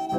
Life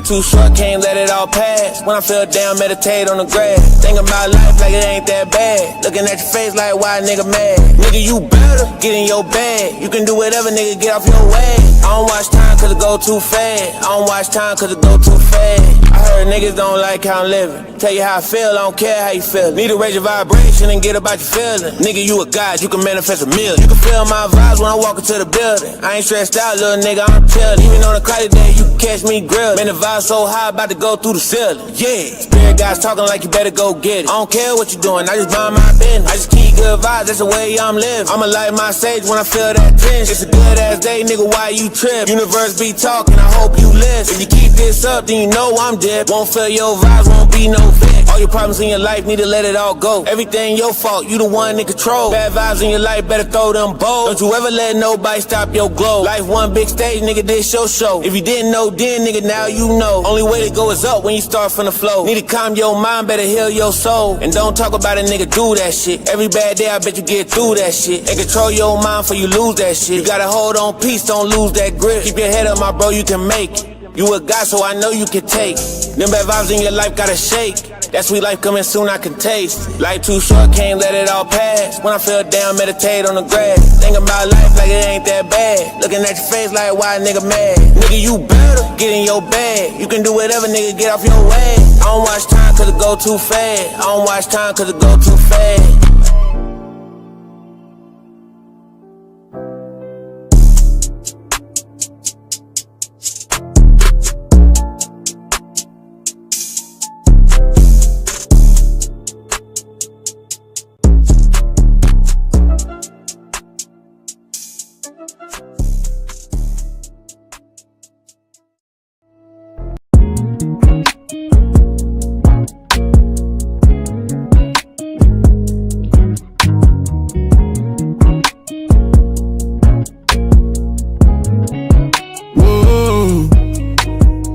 too short, can't let it all pass. When I feel down, meditate on the grass. Think about life like it ain't that bad. Looking at your face like, why a nigga mad? Nigga, you better get in your bag. You can do whatever, nigga, get off your way. I don't watch time cause it go too fast. I don't watch time cause it go too fast. I heard niggas don't like how I'm living. Tell you how I feel, I don't care how you feel. Need to raise your vibration and get about your feeling. Nigga, you a god, you can manifest a million. You can feel my vibes when I walk into the building. I ain't stressed out, little nigga, I'm chillin'. Even on a cloudy day, you can catch me grillin'. Man, the vibe so high, about to go through the ceiling. Yeah, spirit guys talking like you better go get it. I don't care what you doing, I just mind my business. I just keep good vibes, that's the way I'm living. I'ma light my sage when I feel that tension. It's a good ass day, nigga, why you trip? Universe be talking, I hope you listen. If you keep this up, then you know I'm dead. Won't feel your vibes, won't be no fit. All your problems in your life, need to let it all go. Everything your fault, you the one in control. Bad vibes in your life, better throw them bold. Don't you ever let nobody stop your glow. Life one big stage, nigga, this your show. If you didn't know then, nigga, now you know. Only way to go is up when you start from the flow. Need to calm your mind, better heal your soul. And don't talk about a nigga, do that shit. Every bad day, I bet you get through that shit. And control your mind before you lose that shit. You gotta hold on peace, don't lose that grip. Keep your head up, my bro, you can make it. You a god, so I know you can take. Them bad vibes in your life gotta shake. That sweet life coming soon, I can taste. Life too short, can't let it all pass. When I feel down, meditate on the grass. Think about life like it ain't that bad. Looking at your face like, why a nigga mad? Nigga, you better get in your bag. You can do whatever, nigga, get off your way. I don't watch time cause it go too fast. I don't watch time cause it go too fast.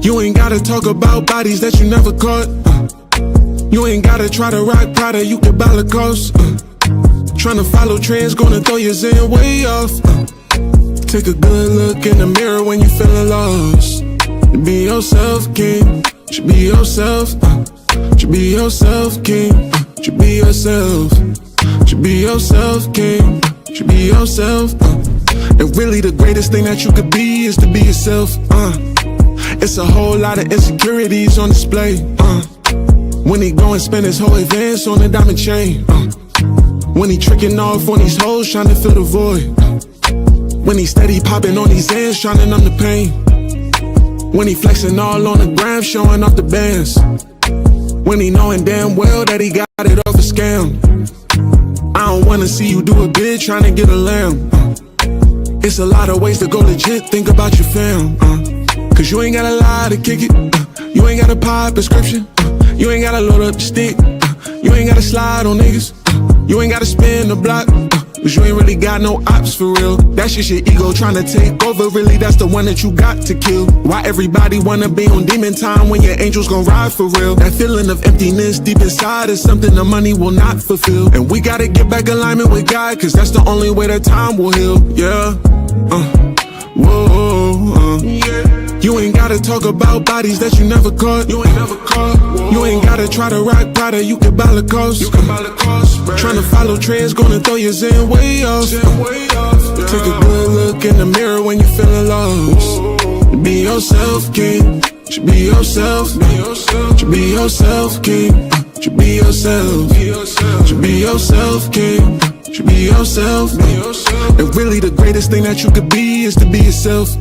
You ain't gotta talk about bodies that you never caught. You ain't gotta try to rock Prada, you can buy Lacoste. Tryna follow trends, gonna throw your zen way off. Take a good look in the mirror when you feeling lost. Be yourself, king. Should be yourself. Should be yourself, king. Should be yourself. Should be yourself, king. Should be yourself. And really the greatest thing that you could be is to be yourself. It's a whole lot of insecurities on display. When he go and spend his whole advance on a diamond chain. When he tricking off on these hoes trying to fill the void. When he steady popping on these ends trying to numb the pain. When he flexing all on the gram showing off the bands. When he knowing damn well that he got it off a scam. I don't wanna see you do a bid trying to get a lamb. It's a lot of ways to go legit, think about your fam. Cause you ain't gotta lie to kick it. You ain't gotta pop prescription. You ain't gotta load up the stick. You ain't gotta slide on niggas. You ain't gotta spin the block. Cause you ain't really got no ops for real. That's just your ego tryna take over. Really, that's the one that you got to kill. Why everybody wanna be on demon time when your angels gon' ride for real? That feeling of emptiness deep inside is something the money will not fulfill. And we gotta get back alignment with God, cause that's the only way that time will heal. Yeah. Yeah. You ain't gotta talk about bodies that you never caught. You ain't never caught. You ain't gotta try to rock Prada, you can buy Lacoste. You can buy Lacoste. Tryna follow trends, gonna throw your zen way off. Yeah. Take a good look in the mirror when you feeling lost. Be yourself, king. Should be yourself. Should be yourself, king. Should be yourself. Should be yourself, king. Should be yourself. And really the greatest thing that you could be is to be yourself.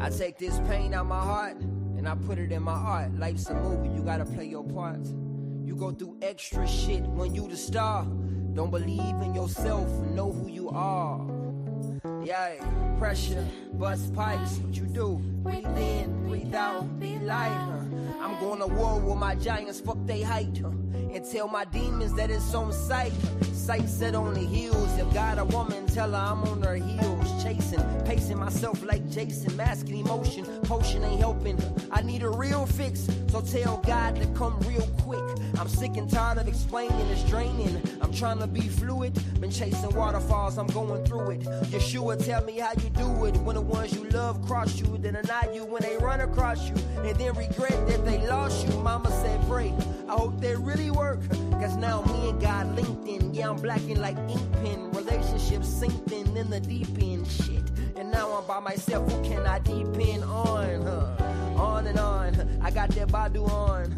I take this pain out my heart and I put it in my art. Life's a movie, you gotta play your part. You go through extra shit when you the star. Don't believe in yourself and know who you are. Yeah, pressure, bust pipes, what you do? Breathe in, breathe out, be light. I'm going to war with my giants, fuck they height. And tell my demons that it's on sight. Sight set on the heels. If God a woman, tell her I'm on her heels. Chasing, pacing myself like Jason. Masking emotion, potion ain't helping. I need a real fix, so tell God to come real quick. I'm sick and tired of explaining, it's draining. I'm trying to be fluid. Been chasing waterfalls, I'm going through it. Yeshua, tell me how you do it. When the ones you love cross you, then deny you when they run across you. And then regret that they lost you. Mama said pray, I hope they really work. Cause now me and God linked in. Yeah, I'm blacking like ink pen. Relationships sinking in the deep end. Shit. And now I'm by myself, who can I depend on? On and on, I got that Badu on.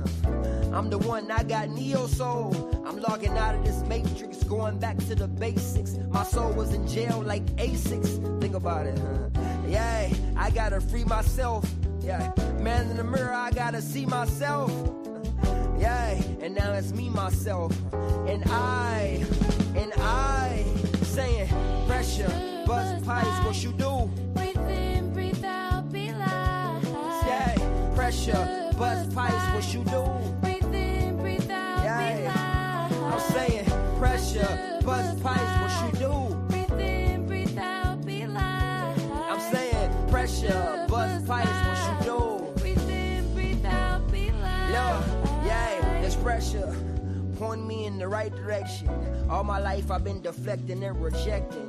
I'm the one, I got Neo Soul. I'm logging out of this matrix, going back to the basics. My soul was in jail like A6. Think about it, Yeah, I gotta free myself. Yeah, man in the mirror, I gotta see myself. Yeah, and now it's me, myself. And I saying pressure, bust pipes, what you do? Breathe in, breathe out, be light. Yeah, pressure, bust pipes, what you do? Breathe in, breathe out, be light. I'm saying pressure, bust pipes, what you do? Breathe in, breathe out, be light. I'm saying pressure, bust pipes, what you do? Breathe in, breathe out, be light. Yeah, there's pressure, pointing me in the right direction. All my life I've been deflecting and rejecting.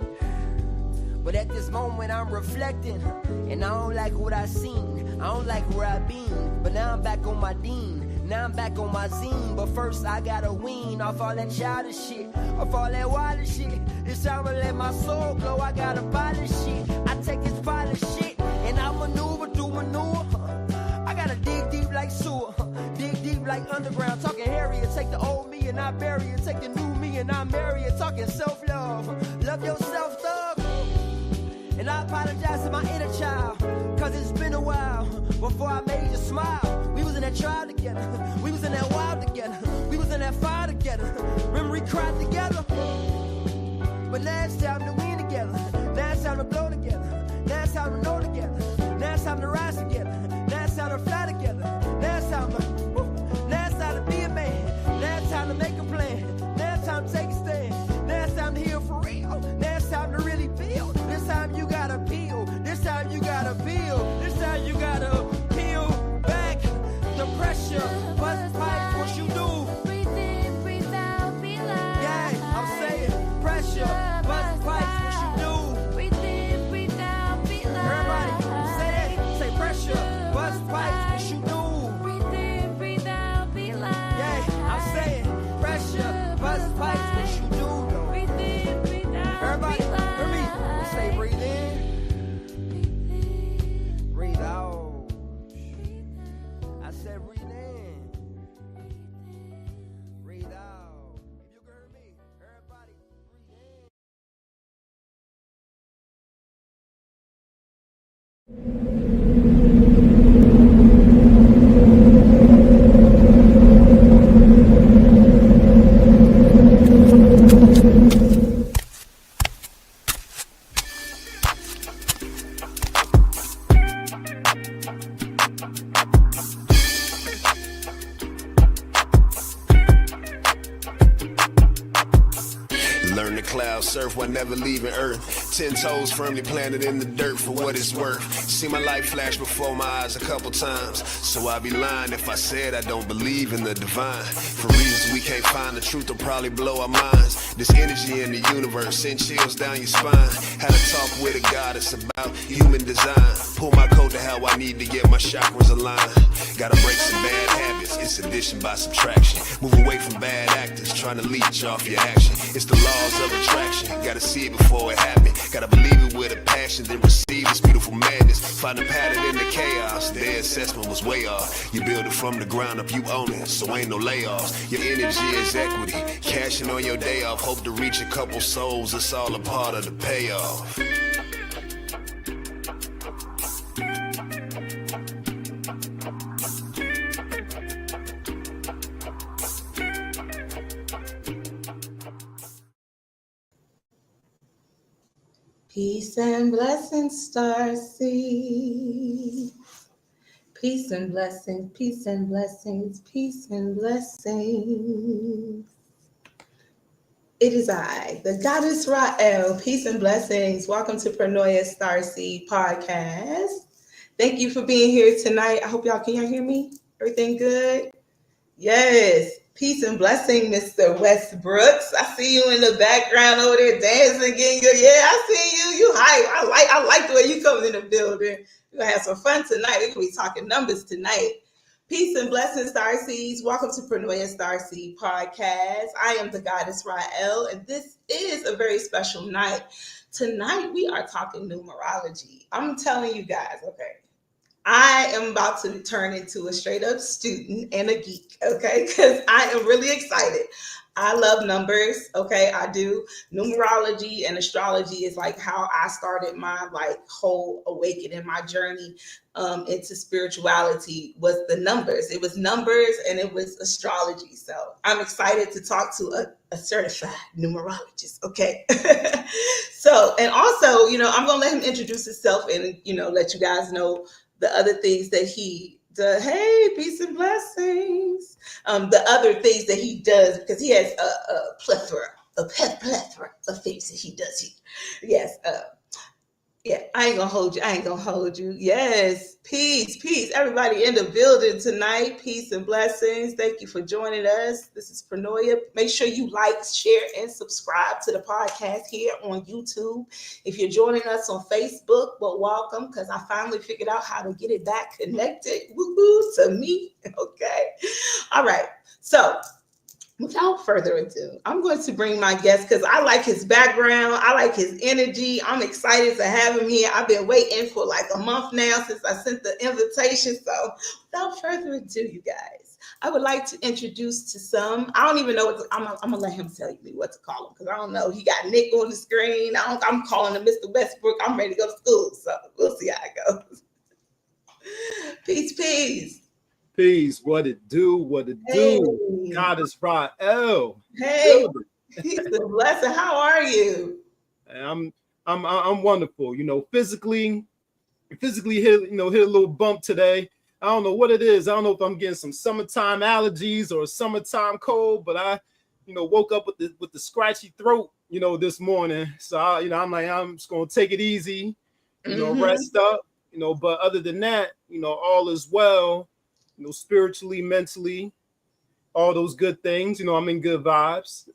But at this moment I'm reflecting, and I don't like what I seen. I don't like where I been, but now I'm back on my dean. Now I'm back on my zine, but first I gotta wean off all that childish shit, off all that wild shit. It's time to let my soul glow, I gotta polish shit. I take this polished shit, and I maneuver through manure. I gotta dig deep like sewer, dig deep like underground. Talking Harriet, take the old me and I bury it. Take the new me and I marry it. Talking self-love, love yourself, thug. And I apologize to my inner child, cause it's been a while before I made you smile. We was in that trial together, we was in that wild together, we was in that fire together. Remember we cried together, but now it's time to win together. Now it's time to blow together. Now it's time to know together. Now it's time to rise together. Now it's time to fly together. Now it's time to, now it's time to be a man. Now it's time to make a plan. Now it's time to take a stand. Now it's time to heal for real. Now it's time to really build. This time you gotta peel. This time you gotta build. This time you gotta peel back the pressure. Bust pipes, what you do? Breathe in, breathe out, be light. Yeah, I'm saying pressure. Bust pipes, what you do? Breathe in, breathe out, be light. Everybody say that. Say pressure. Bust pipes, what you do? Breathe in, breathe out, be light. Yeah, I'm saying pressure. Bust pipes, what you do? Though. Breathe in, breathe out, Everybody, be hear me. light. Say breathe in, Breathe in, breathe out. breathe out. I said breathe in, breathe out. If you can hear me, everybody breathe in. Learn to cloud surf while never leaving Earth. 10 toes firmly planted in the dirt for what it's worth. See my life flash before my eyes a couple times, so I'd be lying if I said I don't believe in the divine. For reasons we can't find, the truth will probably blow our minds. This energy in the universe send chills down your spine. Had a talk with a goddess about human design. Pull my coat to how I need to get my chakras aligned. Gotta break some bad habits, it's addition by subtraction. Move away from bad actors, trying to leech off your action. It's the laws of attraction, gotta see it before it happens. Gotta believe it with a passion, then receive this beautiful madness. Find a pattern in the chaos, their assessment was way off. You build it from the ground up, you own it, so ain't no layoffs. Your energy is equity, cashing on your day off. Hope to reach a couple souls, it's all a part of the payoff. Peace and blessings, Starseed. Peace and blessings, peace and blessings, peace and blessings. It is I, the goddess Rael. Peace and blessings. Welcome to Pronoia Starseed Podcast. Thank you for being here tonight. I hope can y'all hear me? Everything good? Yes. Peace and blessing, Mr. Westbrooks. I see you in the background over there dancing, getting your I see you. You hype. I like the way you coming in the building. We're gonna have some fun tonight. We're gonna be talking numbers tonight. Peace and blessings, Starseeds. Welcome to Pronoia Starseed Podcast. I am the goddess Rael, and this is a very special night. Tonight we are talking numerology. I'm telling you guys, okay. I am about to turn into a straight up student and a geek, okay? Because I am really excited. I love numbers, okay? I do. Numerology and astrology is like how I started my whole awakening, my journey into spirituality was the numbers. It was numbers and it was astrology. So I'm excited to talk to a certified numerologist, okay? So, and also, I'm going to let him introduce himself and, let you guys know the other things that he does. Hey, peace and blessings. The other things that he does, because he has a plethora of things that he does. Yes. Yeah, I ain't gonna hold you. Yes, peace. Everybody in the building tonight. Peace and blessings. Thank you for joining us. This is Pronoia. Make sure you like, share, and subscribe to the podcast here on YouTube. If you're joining us on Facebook, well, welcome, because I finally figured out how to get it back connected. Woo-hoo, to me. Okay. All right. So, without further ado, I'm going to bring my guest because I like his background. I like his energy. I'm excited to have him here. I've been waiting for like a month now since I sent the invitation. So without further ado, you guys, I would like to introduce to some. I don't even know I'm going to let him tell me what to call him because I don't know. He got Nick on the screen. I'm calling him Mr. Westbrook. I'm ready to go to school. So we'll see how it goes. Peace. Peace. What it do? Hey. Goddess Rael. Hey, peace and blessing. How are you? I'm wonderful. Physically hit a little bump today. I don't know what it is. I don't know if I'm getting some summertime allergies or a summertime cold, but I, woke up with the scratchy throat, this morning. So I'm just gonna take it easy, rest up, But other than that, all is well. Spiritually, mentally, all those good things. I'm in good vibes.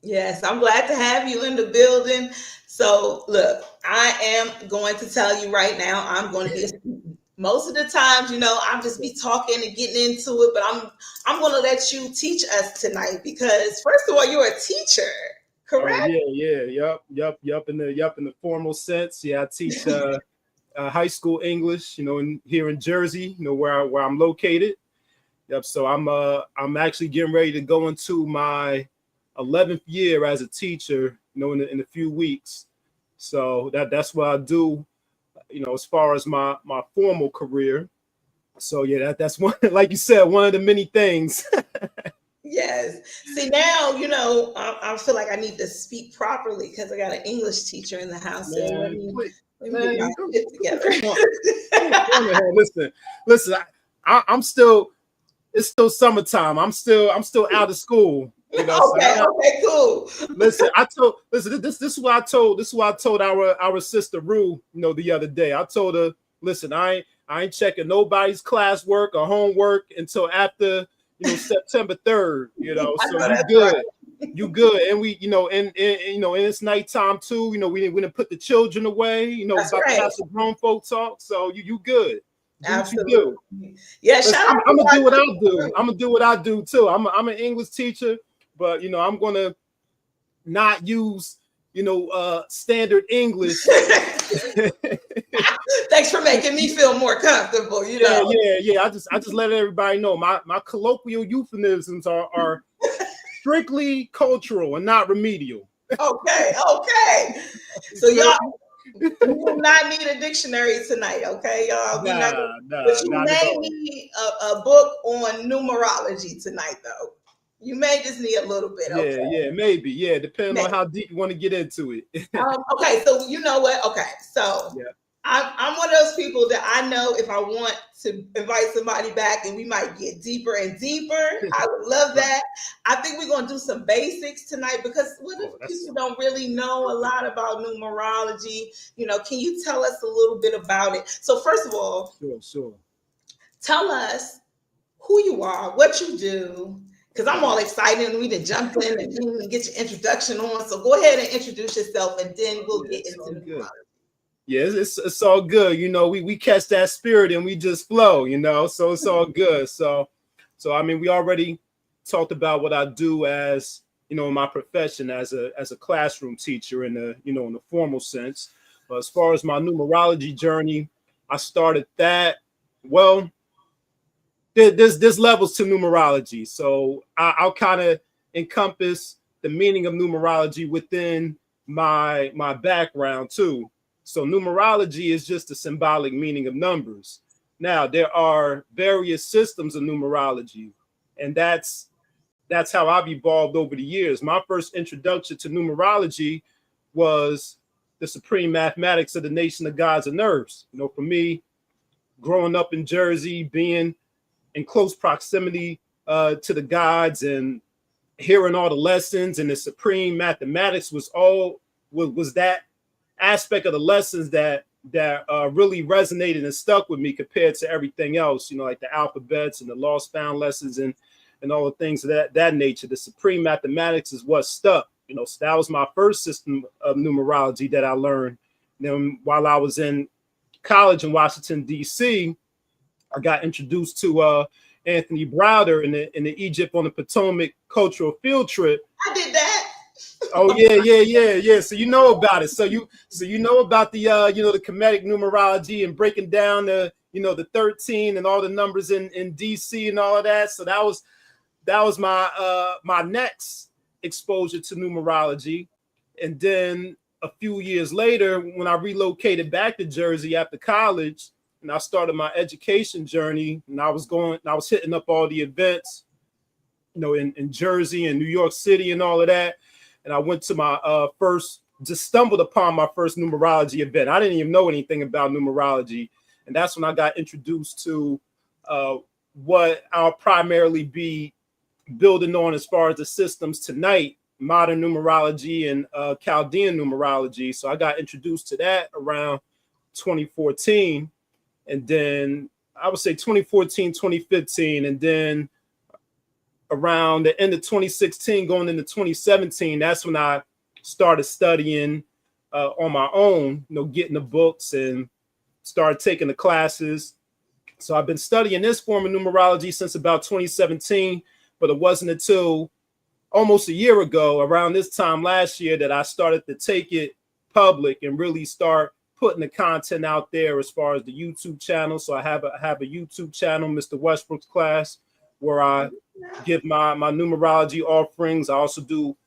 Yes, I'm glad to have you in the building. So, look, I am going to tell you right now, I'm going to be a student. Most of the times, I'm just be talking and getting into it, but I'm going to let you teach us tonight because, first of all, you're a teacher, correct? Yep. In the formal sense, I teach. High school English, here in Jersey, where I'm located. Yep. So I'm actually getting ready to go into my 11th year as a teacher, in a few weeks. So that's what I do, as far as my formal career. So that's one, like you said, one of the many things. Yes. See, now, I feel like I need to speak properly because I got an English teacher in the house. Let me get my shit together. Listen. I'm still. It's still summertime. I'm still out of school. Okay, cool. Listen. This is what I told. This is what I told our sister Rue. The other day. I told her, listen, I ain't checking nobody's classwork or homework until after September 3rd. So you good. Right. You good, and we, and it's nighttime too. We didn't put the children away. That's about right. to have some grown folk talk. So you good. Absolutely. You do. Yeah, I'm gonna do what I do. I'm gonna do what I do too. I'm an English teacher, but I'm gonna not use standard English. Thanks for making me feel more comfortable. Yeah. I just let everybody know my colloquial euphemisms are strictly cultural and not remedial. Okay. So y'all will not need a dictionary tonight, okay, y'all? But you may need a book on numerology tonight, though. You may just need a little bit. Okay. Yeah, maybe. Yeah, depending Maybe. on how deep you want to get into it. Okay, so you know what? Okay, so Yeah. I'm one of those people that I know if I want to invite somebody back and we might get deeper and deeper. I would love that. I think we're gonna do some basics tonight because what if people don't really know a lot about numerology? You know, can you tell us a little bit about it? So first of all, Sure. tell us who you are, what you do, because I'm all excited and we done jumped in and didn't get your introduction on. So go ahead and introduce yourself and then we'll get into numerology. Yeah, it's all good. You know, we catch that spirit and we just flow, you know, so it's all good. So I mean, we already talked about what I do as, you know, my profession as a classroom teacher in the formal sense. But as far as my numerology journey, I started that. Well, there's levels to numerology. So I'll kind of encompass the meaning of numerology within my background too. So numerology is just the symbolic meaning of numbers. Now there are various systems of numerology, and that's how I've evolved over the years. My first introduction to numerology was the supreme mathematics of the nation of gods and earths. You know, for me, growing up in Jersey, being in close proximity to the gods and hearing all the lessons and the supreme mathematics was that aspect of the lessons that really resonated and stuck with me compared to everything else, you know, like the alphabets and the lost found lessons and all the things of that nature. The supreme mathematics is what stuck, you know. So that was my first system of numerology that I learned. Then while I was in college in Washington, D.C., I got introduced to Anthony Browder in the Egypt on the Potomac cultural field trip. I did that. Oh yeah. So you know about it. So you know about the the Kemetic numerology and breaking down the 13 and all the numbers in DC and all of that. So that was my next exposure to numerology. And then a few years later, when I relocated back to Jersey after college, and I started my education journey, and I was hitting up all the events, you know, in Jersey and New York City and all of that. And I went to my stumbled upon my first numerology event. I didn't even know anything about numerology. And that's when I got introduced to what I'll primarily be building on as far as the systems tonight, modern numerology and Chaldean numerology. So I got introduced to that around 2014. And then I would say 2014, 2015. And then around the end of 2016, going into 2017, that's when I started studying on my own, you know, getting the books and started taking the classes. So I've been studying this form of numerology since about 2017, but it wasn't until almost a year ago, around this time last year, that I started to take it public and really start putting the content out there as far as the YouTube channel. So I have a YouTube channel, Mr. Westbrooks Class, where I give my numerology offerings. I also do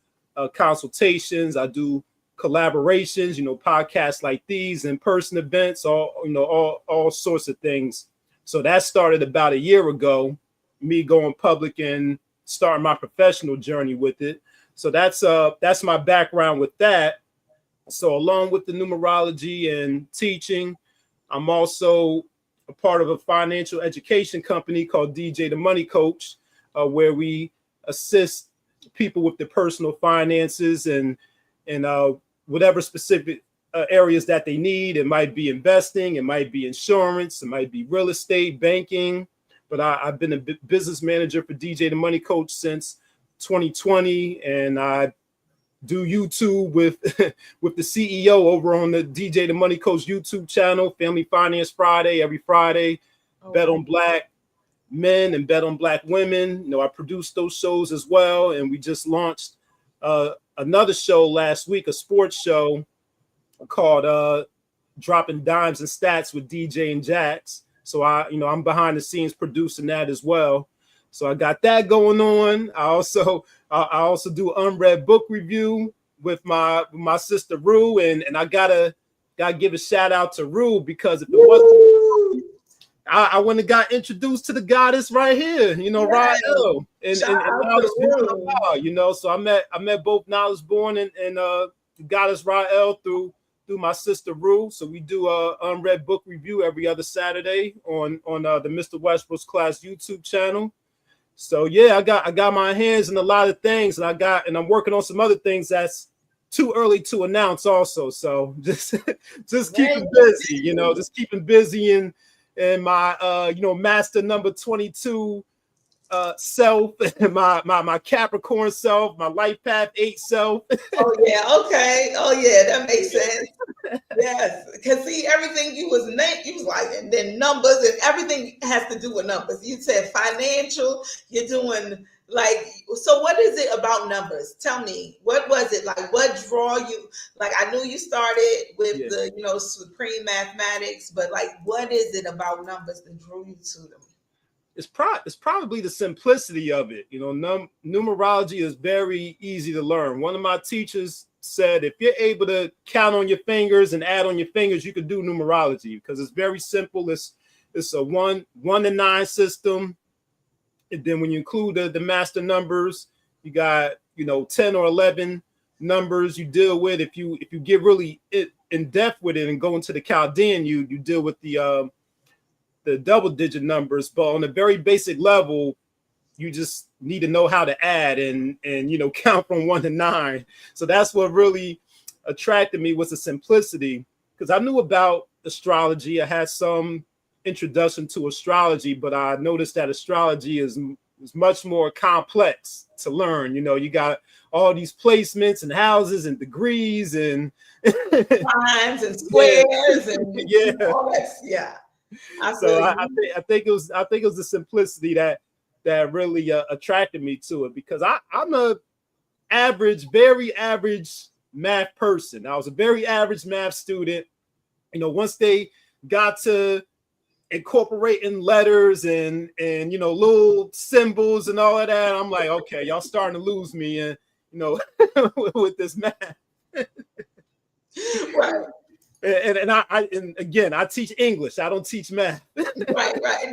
consultations. I do collaborations, you know, podcasts like these, in-person events, all sorts of things. So that started about a year ago, me going public and starting my professional journey with it. So that's my background with that. So along with the numerology and teaching, I'm also a part of a financial education company called DJ the Money Coach, where we assist people with their personal finances and whatever specific areas that they need. It might be investing, it might be insurance, it might be real estate, banking. But I've been a business manager for DJ the Money Coach since 2020, and I do YouTube with with the CEO over on the DJ the Money Coach YouTube channel, Family Finance Friday, every Friday. Bet on Black men and bet on Black women. You know, I produce those shows as well, and we just launched another show last week, a sports show called Dropping Dimes and Stats with DJ and Jax. So I'm behind the scenes producing that as well. So I got that going on. I also do unread book review with my sister Rue, and I gotta give a shout out to Rue, because if it wasn't I went and got introduced to the goddess right here, Rael, and Shout out Knowledge to Born Rue. So I met both Knowledge Born and the goddess Rael through my sister Rue. So we do a unread book review every other Saturday on the Mr. Westbrooks Class YouTube channel. So yeah, I got my hands in a lot of things, and I'm working on some other things that's too early to announce also. So just keeping busy, just keeping busy and my master number 22 self, my Capricorn self, my life path 8 self. Oh yeah, okay. Oh yeah, that makes sense. Yes, because see, everything you was like, and then numbers, and everything has to do with numbers. You said financial. You're doing like, so what is it about numbers? Tell me, what was it like? What draw you? Like, I knew you started with the supreme mathematics, but like, what is it about numbers that drew you to them? It's probably the simplicity of it. Numerology is very easy to learn. One of my teachers said, if you're able to count on your fingers and add on your fingers, you can do numerology, because it's very simple. It's a 1 to 9 system. And then when you include the master numbers, you got 10 or 11 numbers you deal with. If you get really in depth with it and go into the Chaldean, you deal with the double digit numbers. But on a very basic level, you just need to know how to add and count from 1 to 9. So that's what really attracted me, was the simplicity, because I knew about astrology. I had some introduction to astrology, but I noticed that astrology is much more complex to learn. You got all these placements and houses and degrees and lines and squares and all that. Yeah. So I think it was the simplicity that really attracted me to it, because I'm a very average math person. I was a very average math student. Once they got to incorporating letters and little symbols and all of that, I'm like, okay, y'all starting to lose me, and with this math. Right. And again, I teach English. I don't teach math. Right.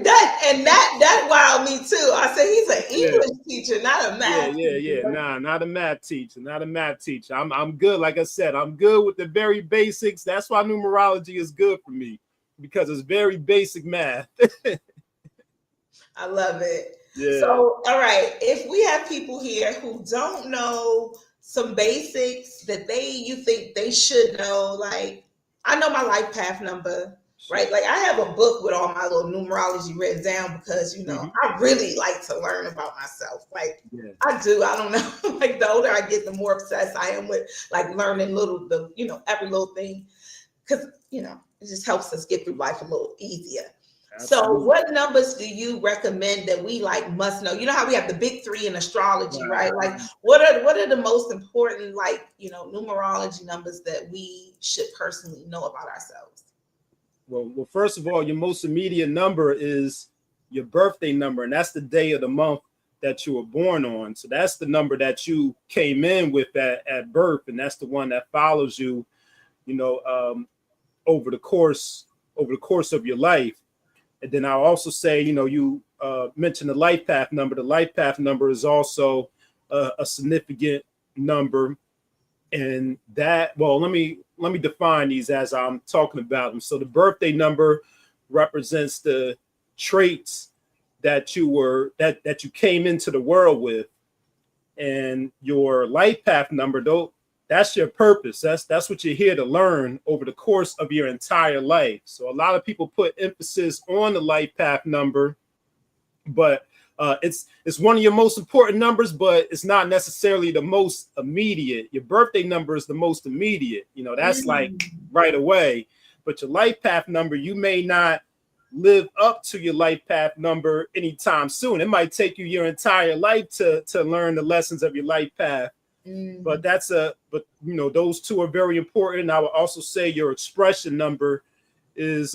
That wowed me too. I said he's an English teacher, not a math teacher. Yeah. Nah, not a math teacher. I'm good. Like I said, I'm good with the very basics. That's why numerology is good for me, because it's very basic math. I love it. Yeah. So, all right, if we have people here who don't know some basics that you think they should know, like, I know my life path number, right? Like, I have a book with all my little numerology written down, because I really like to learn about myself. Like, I do. I don't know. Like, the older I get, the more obsessed I am with like learning every little thing, because it just helps us get through life a little easier. Absolutely. So what numbers do you recommend that we must know? You know how we have the big 3 in astrology, right? Like, what are the most important numerology numbers that we should personally know about ourselves? Well, first of all, your most immediate number is your birthday number, and that's the day of the month that you were born on. So that's the number that you came in with at birth, and that's the one that follows you, over the course of your life. And then I'll also say, you mentioned the life path number. The life path number is also a significant number, and that, well, let me define these as I'm talking about them. So the birthday number represents the traits that you came into the world with, and your life path number, though, that's your purpose. That's what you're here to learn over the course of your entire life. So a lot of people put emphasis on the life path number, but it's one of your most important numbers, but it's not necessarily the most immediate. Your birthday number is the most immediate. That's like right away. But your life path number, you may not live up to your life path number anytime soon. It might take you your entire life to learn the lessons of your life path. But those two are very important. And I would also say your expression number is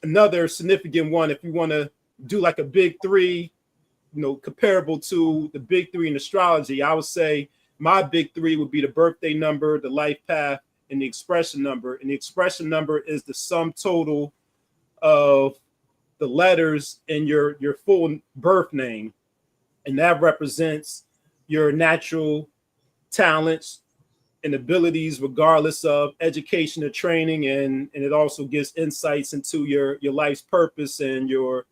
another significant one. If you want to do like a big 3, comparable to the big 3 in astrology, I would say my big 3 would be the birthday number, the life path, and the expression number. And the expression number is the sum total of the letters in your full birth name. And that represents your natural talents and abilities, regardless of education or training. And it also gives insights into your life's purpose and your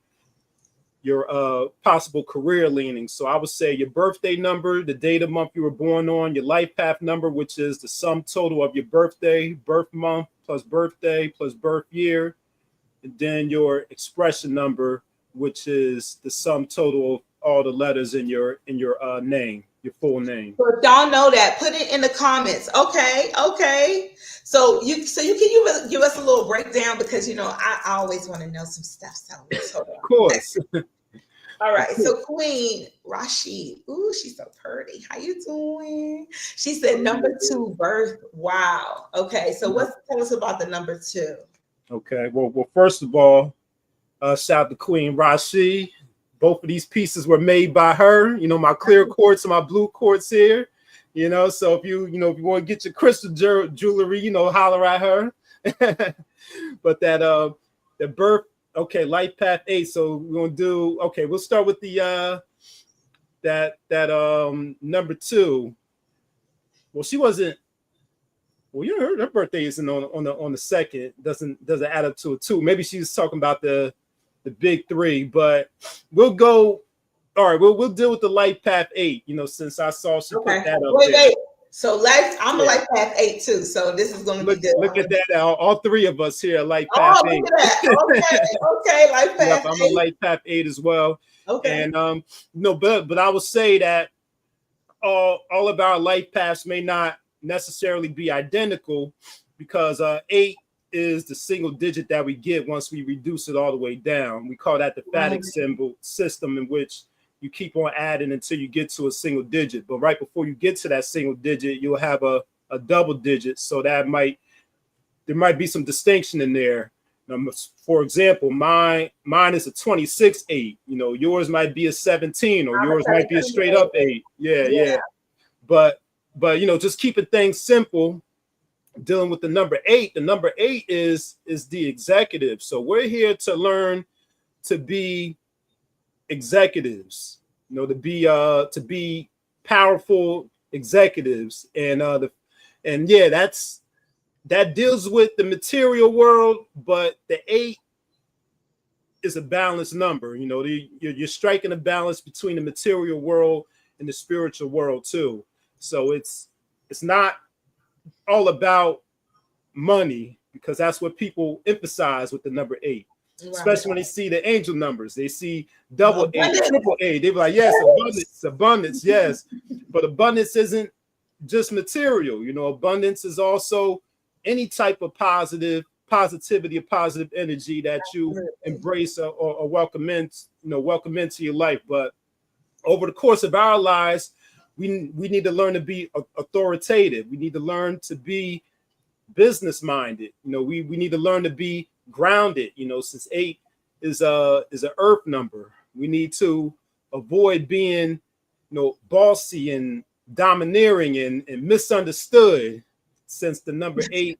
possible career leanings. So I would say your birthday number, the date of month you were born on, your life path number, which is the sum total of your birthday, birth month, plus birthday, plus birth year, and then your expression number, which is the sum total of all the letters in your name, your full name. So if y'all know that, put it in the comments. Okay. So you can give us a little breakdown, because I always want to know some stuff. So hold on. Of course. All right. So Queen Rashid, ooh, she's so pretty. How you doing? She said number 2 birth. Wow. Okay. So tell us about the number 2. Okay. Well, first of all, shout out to Queen Rashid. Both of these pieces were made by her. My clear quartz and my blue quartz here. So if you want to get your crystal jewelry, holler at her. But the birth, okay, life path 8. So we're gonna do, okay, we'll start with the number 2. Well, she wasn't. Well, her birthday isn't on the 2nd. Doesn't add up to a 2. Maybe she was talking about the big 3, but we'll go. All right, we'll deal with the life path 8. Since I saw she put that up. Wait. So I'm a life path 8 too. So this is going to be good. Look at that. All 3 of us here are life path 8. Look at that. Okay, life path 8. I'm a life path 8 as well. Okay. And but I will say that all of our life paths may not necessarily be identical, because 8 is the single digit that we get once we reduce it all the way down. We call that the phatic symbol system, in which you keep on adding until you get to a single digit. But right before you get to that single digit, you'll have a double digit. So there might be some distinction in there. For example, mine is a 26-8. Yours might be a 17, or yours might be a straight up 8. Yeah. But just keeping things simple. Dealing with the number 8. The number 8 is the executive. So we're here to learn to be executives, to be powerful executives, and that deals with the material world. But the 8 is a balanced number. You're striking a balance between the material world and the spiritual world too. So it's not all about money, because that's what people emphasize with the number 8. Right. Especially when they see the angel numbers, they see double 8, triple 8. They be like, yes, abundance, yes. But abundance isn't just material. Abundance is also any type of positivity or positive energy that you embrace or welcome into your life. But over the course of our lives, we need to learn to be authoritative. We need to learn to be business minded. We need to learn to be grounded. Since 8 is an earth number, we need to avoid being bossy and domineering and misunderstood, since the number 8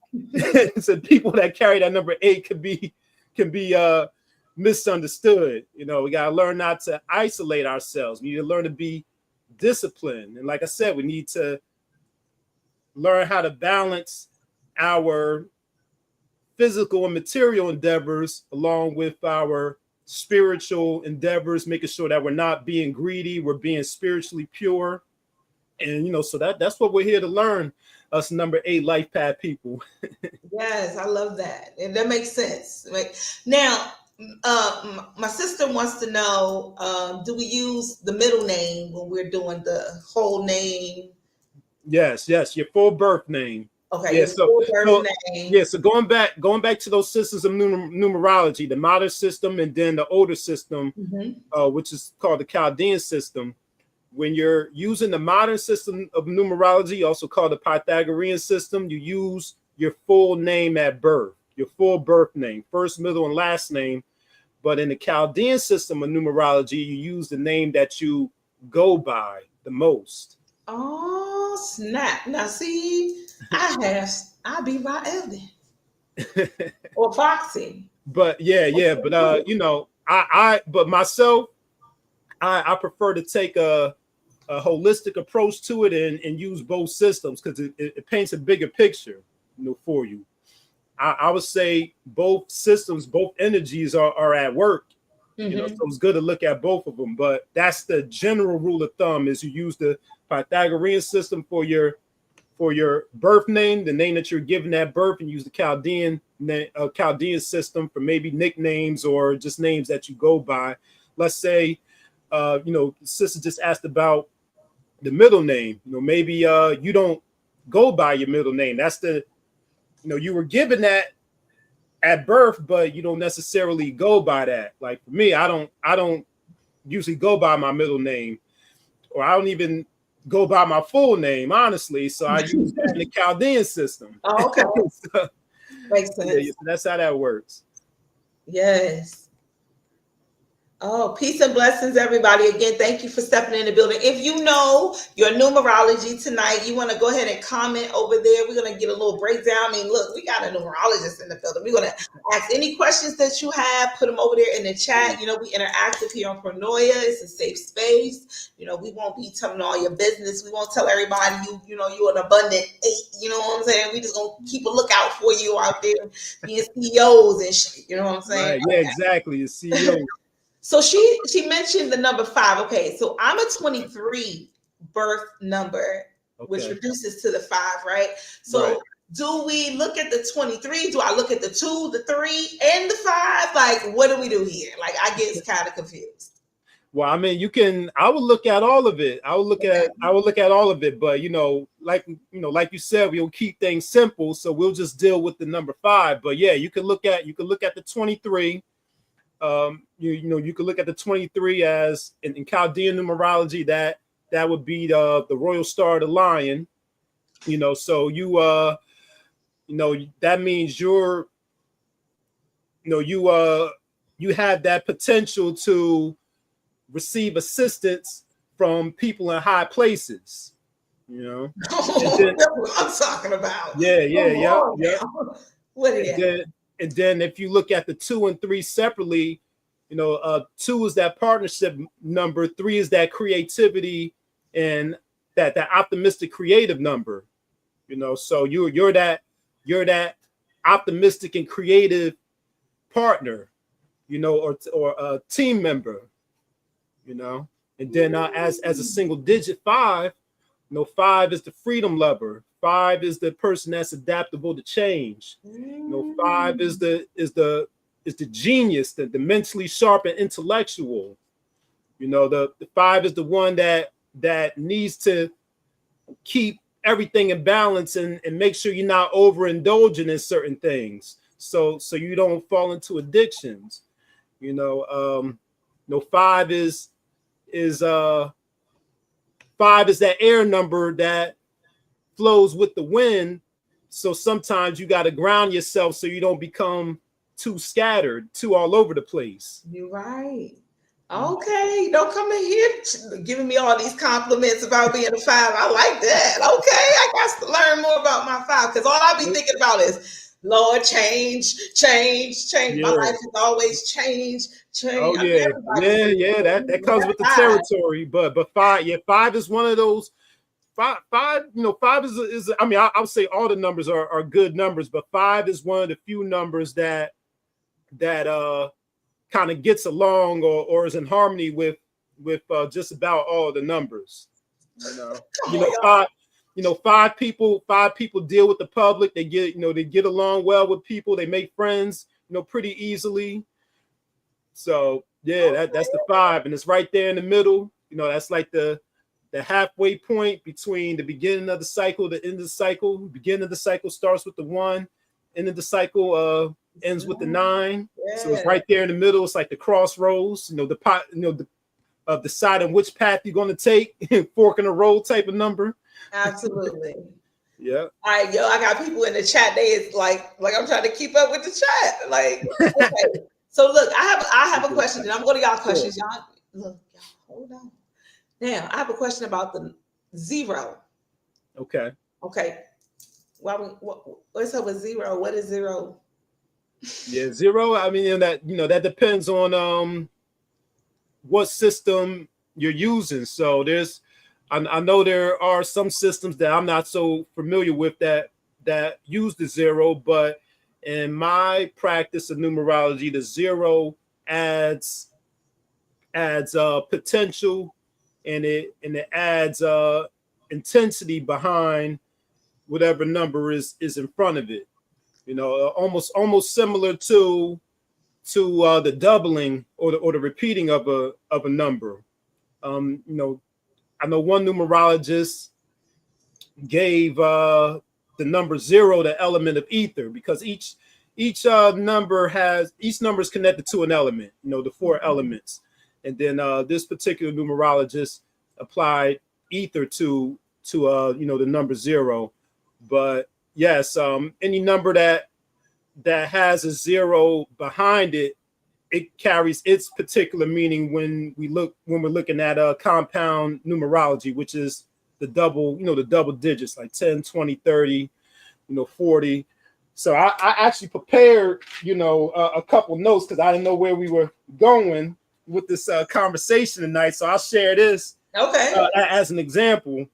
so people that carry that number 8 can be misunderstood. We got to learn not to isolate ourselves. We need to learn to be disciplined, and like I said, we need to learn how to balance our physical and material endeavors along with our spiritual endeavors, making sure that we're not being greedy, we're being spiritually pure. And so that's what we're here to learn, us number 8 life path people. Yes, I love that, and that makes sense. Now, my sister wants to know, do we use the middle name when we're doing the whole name? Yes, your full birth name. Okay, yeah, so going back to those systems of numerology, the modern system and then the older system, which is called the Chaldean system. When you're using the modern system of numerology, also called the Pythagorean system, you use your full name at birth, your full birth name, first, middle, and last name. But in the Chaldean system of numerology, you use the name that you go by the most. Oh, snap. Now, see, I'll be Rael then. Or Foxy. But but myself, I prefer to take a holistic approach to it and use both systems because it paints a bigger picture, for you. I would say both systems, both energies are at work. So it's good to look at both of them. But that's the general rule of thumb: is you use the Pythagorean system for your birth name, the name that you're given at birth, and use the Chaldean system for maybe nicknames or just names that you go by. Let's say, the sister just asked about the middle name. Maybe you don't go by your middle name. That's you were given that at birth, but you don't necessarily go by that. Like for me, I don't usually go by my middle name, or I don't even go by my full name, honestly. So I use that in the Chaldean system. Oh, okay. So, makes sense. Yeah, that's how that works. Yes. Oh, peace and blessings, everybody. Again, thank you for stepping in the building. If you know your numerology tonight, you want to go ahead and comment over there. We're going to get a little breakdown. I mean, look, we got a numerologist in the building. We're going to ask any questions that you have, put them over there in the chat. We interactive here on Pronoia. It's a safe space. We won't be telling all your business. We won't tell everybody you're an abundant 8. You know what I'm saying? We just going to keep a lookout for you out there being CEOs and shit. You know what I'm saying? Right. Yeah, exactly. A CEO. So she mentioned the number 5. Okay, so I'm a 23 birth number, which reduces to the 5, right? So do we look at the 23? Do I look at the 2, the 3, and the 5? Like, what do we do here? Like, I get kind of confused. Well, I mean, I would look at all of it. I would look at all of it, but like you said, we'll keep things simple, so we'll just deal with the number 5. But yeah, you can look at the 23. You could look at the 23 as in Chaldean numerology that would be the royal star of the lion. So that means you have that potential to receive assistance from people in high places. That's what I'm talking about. Yeah. What is it? And then if you look at the 2 and 3 separately, 2 is that partnership number, 3 is that creativity and that optimistic creative number. So you're that optimistic and creative partner, or a team member, And then as a single digit 5, 5 is the freedom lover. 5 is the person that's adaptable to change. 5 is the genius, the mentally sharp and intellectual. The 5 is the one that needs to keep everything in balance and make sure you're not overindulging in certain things, so you don't fall into addictions. 5 is 5 is that air number that flows with the wind. So sometimes you got to ground yourself so you don't become too scattered, too all over the place. You're right. Okay, don't come in here giving me all these compliments about being a 5. I like that. Okay, I got to learn more about my 5 because all I be thinking about is, Lord, change. Yeah. My life is always change. Oh yeah, that comes with the territory. But 5 is one of those. 5 is I mean, I would say all the numbers are good numbers, but 5 is one of the few numbers that kind of gets along or is in harmony with just about all the numbers. 5 people deal with the public. They get along well with people. They make friends, pretty easily. So yeah, that's the 5, and it's right there in the middle. That's like the halfway point between the beginning of the cycle, the end of the cycle. The beginning of the cycle starts with the 1, end of the cycle ends with the 9. Yeah. So it's right there in the middle. It's like the crossroads. Deciding which path you're going to take, fork in the road type of number. Absolutely. Yeah. All right, I got people in the chat. They is like I'm trying to keep up with the chat. Like, okay. So look, I have a question, and I'm going to y'all questions. Y'all look, y'all hold on. Now I have a question about the 0. Okay. What's up with zero? What is zero? Yeah, zero. I mean, that depends on what system you're using. So I know there are some systems that I'm not so familiar with that use the zero, but in my practice of numerology, the zero adds potential, and it adds intensity behind whatever number is in front of it. Almost similar to the doubling or the repeating of a number. I know one numerologist gave the number zero the element of ether, because each number is connected to an element, the four elements. And then this particular numerologist applied ether to the number zero. But yes, any number that has a zero behind it, it carries its particular meaning when we're looking at compound numerology, which is the double digits, like 10, 20, 30, 40. So I actually prepared, a couple notes, because I didn't know where we were going with this conversation tonight. So I'll share this as an example.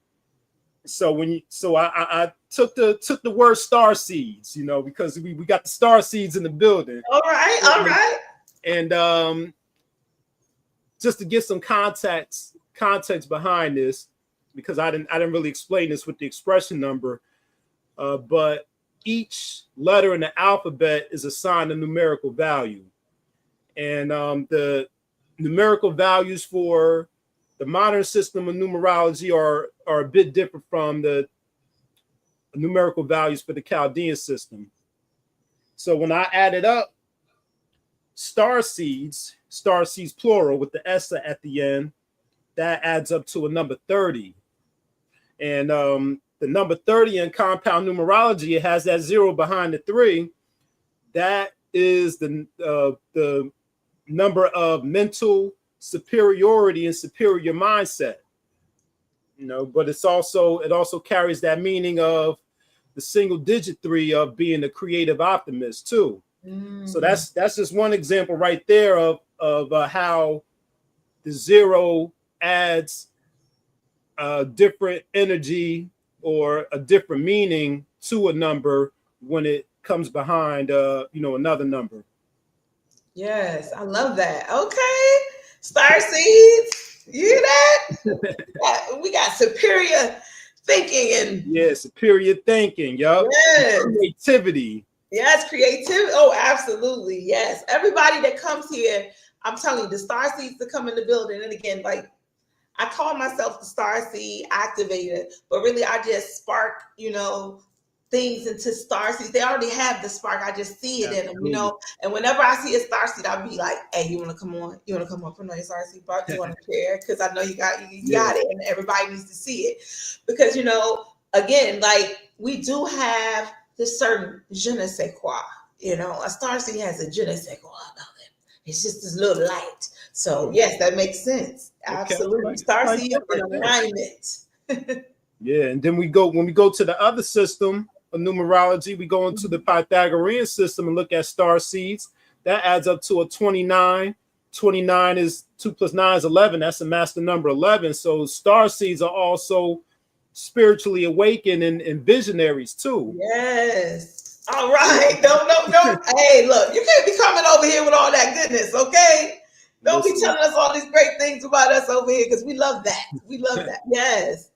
So I took the word starseeds, because we got the starseeds in the building. All right. And just to get some context behind this, because I didn't really explain this with the expression number, but each letter in the alphabet is assigned a numerical value, and the numerical values for the modern system of numerology are a bit different from the numerical values for the Chaldean system. So when I added up starseeds plural with the S at the end, that adds up to a number 30. And the number 30 in compound numerology, it has that zero behind the 3. That is the number of mental superiority and superior mindset. But it also carries that meaning of the single digit 3 of being a creative optimist too. So that's just one example right there of how the zero adds a different energy or a different meaning to a number when it comes behind another number. Yes, I love that. Okay, Starseeds, you hear that? We got superior thinking and superior thinking. Yup. Yes. Creativity. Yes, creativity. Oh, absolutely. Yes. Everybody that comes here, I'm telling you, the Starseeds that come in the building. And again, like, I call myself the Starseed activator, but really I just spark, things into Starseeds. They already have the spark. I just see it in them, And whenever I see a Starseed, I'll be like, hey, you want to come on? You want to come on Pronoia Starseed Podcast? You want to share? Because I know you got it, and everybody needs to see it. Because, again, like, we do have this certain je ne sais quoi. A Starseed has a je ne sais quoi about it. It's just this little light. So yes, that makes sense. Absolutely. Starseed in alignment. Yeah, and then when we go to the other system of numerology, we go into the Pythagorean system and look at starseeds. That adds up to a 29. 29 is 2 + 9 is 11. That's a master number 11. So starseeds are also spiritually awakened and visionaries too. Yes. All right. Don't. Hey, look, you can't be coming over here with all that goodness, okay? Don't be telling us all these great things about us over here, because we love that. We love that. Yes.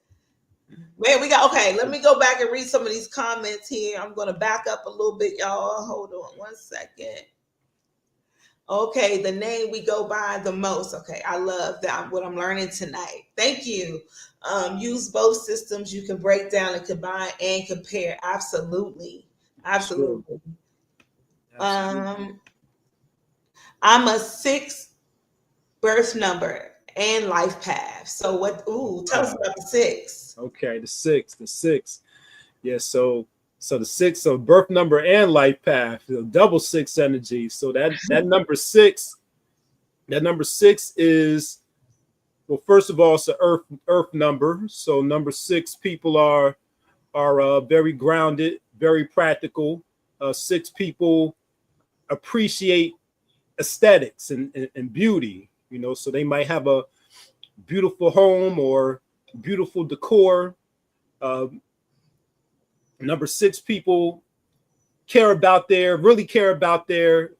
Man, let me go back and read some of these comments here. I'm going to back up a little bit, y'all. Hold on one second. Okay, the name we go by the most. Okay, I love that, what I'm learning tonight. Thank you. Use both systems. You can break down and combine and compare. Absolutely. Absolutely. I'm a 6 birth number and life path. So tell us about the 6. Okay, the six. Yeah, so the 6, so birth number and life path, double 6 energy. So that number 6, is, well, first of all, it's an earth number. So number 6 people are very grounded very practical. 6 people appreciate aesthetics and beauty, you know, so they might have a beautiful home or beautiful decor. Number 6 people really care about their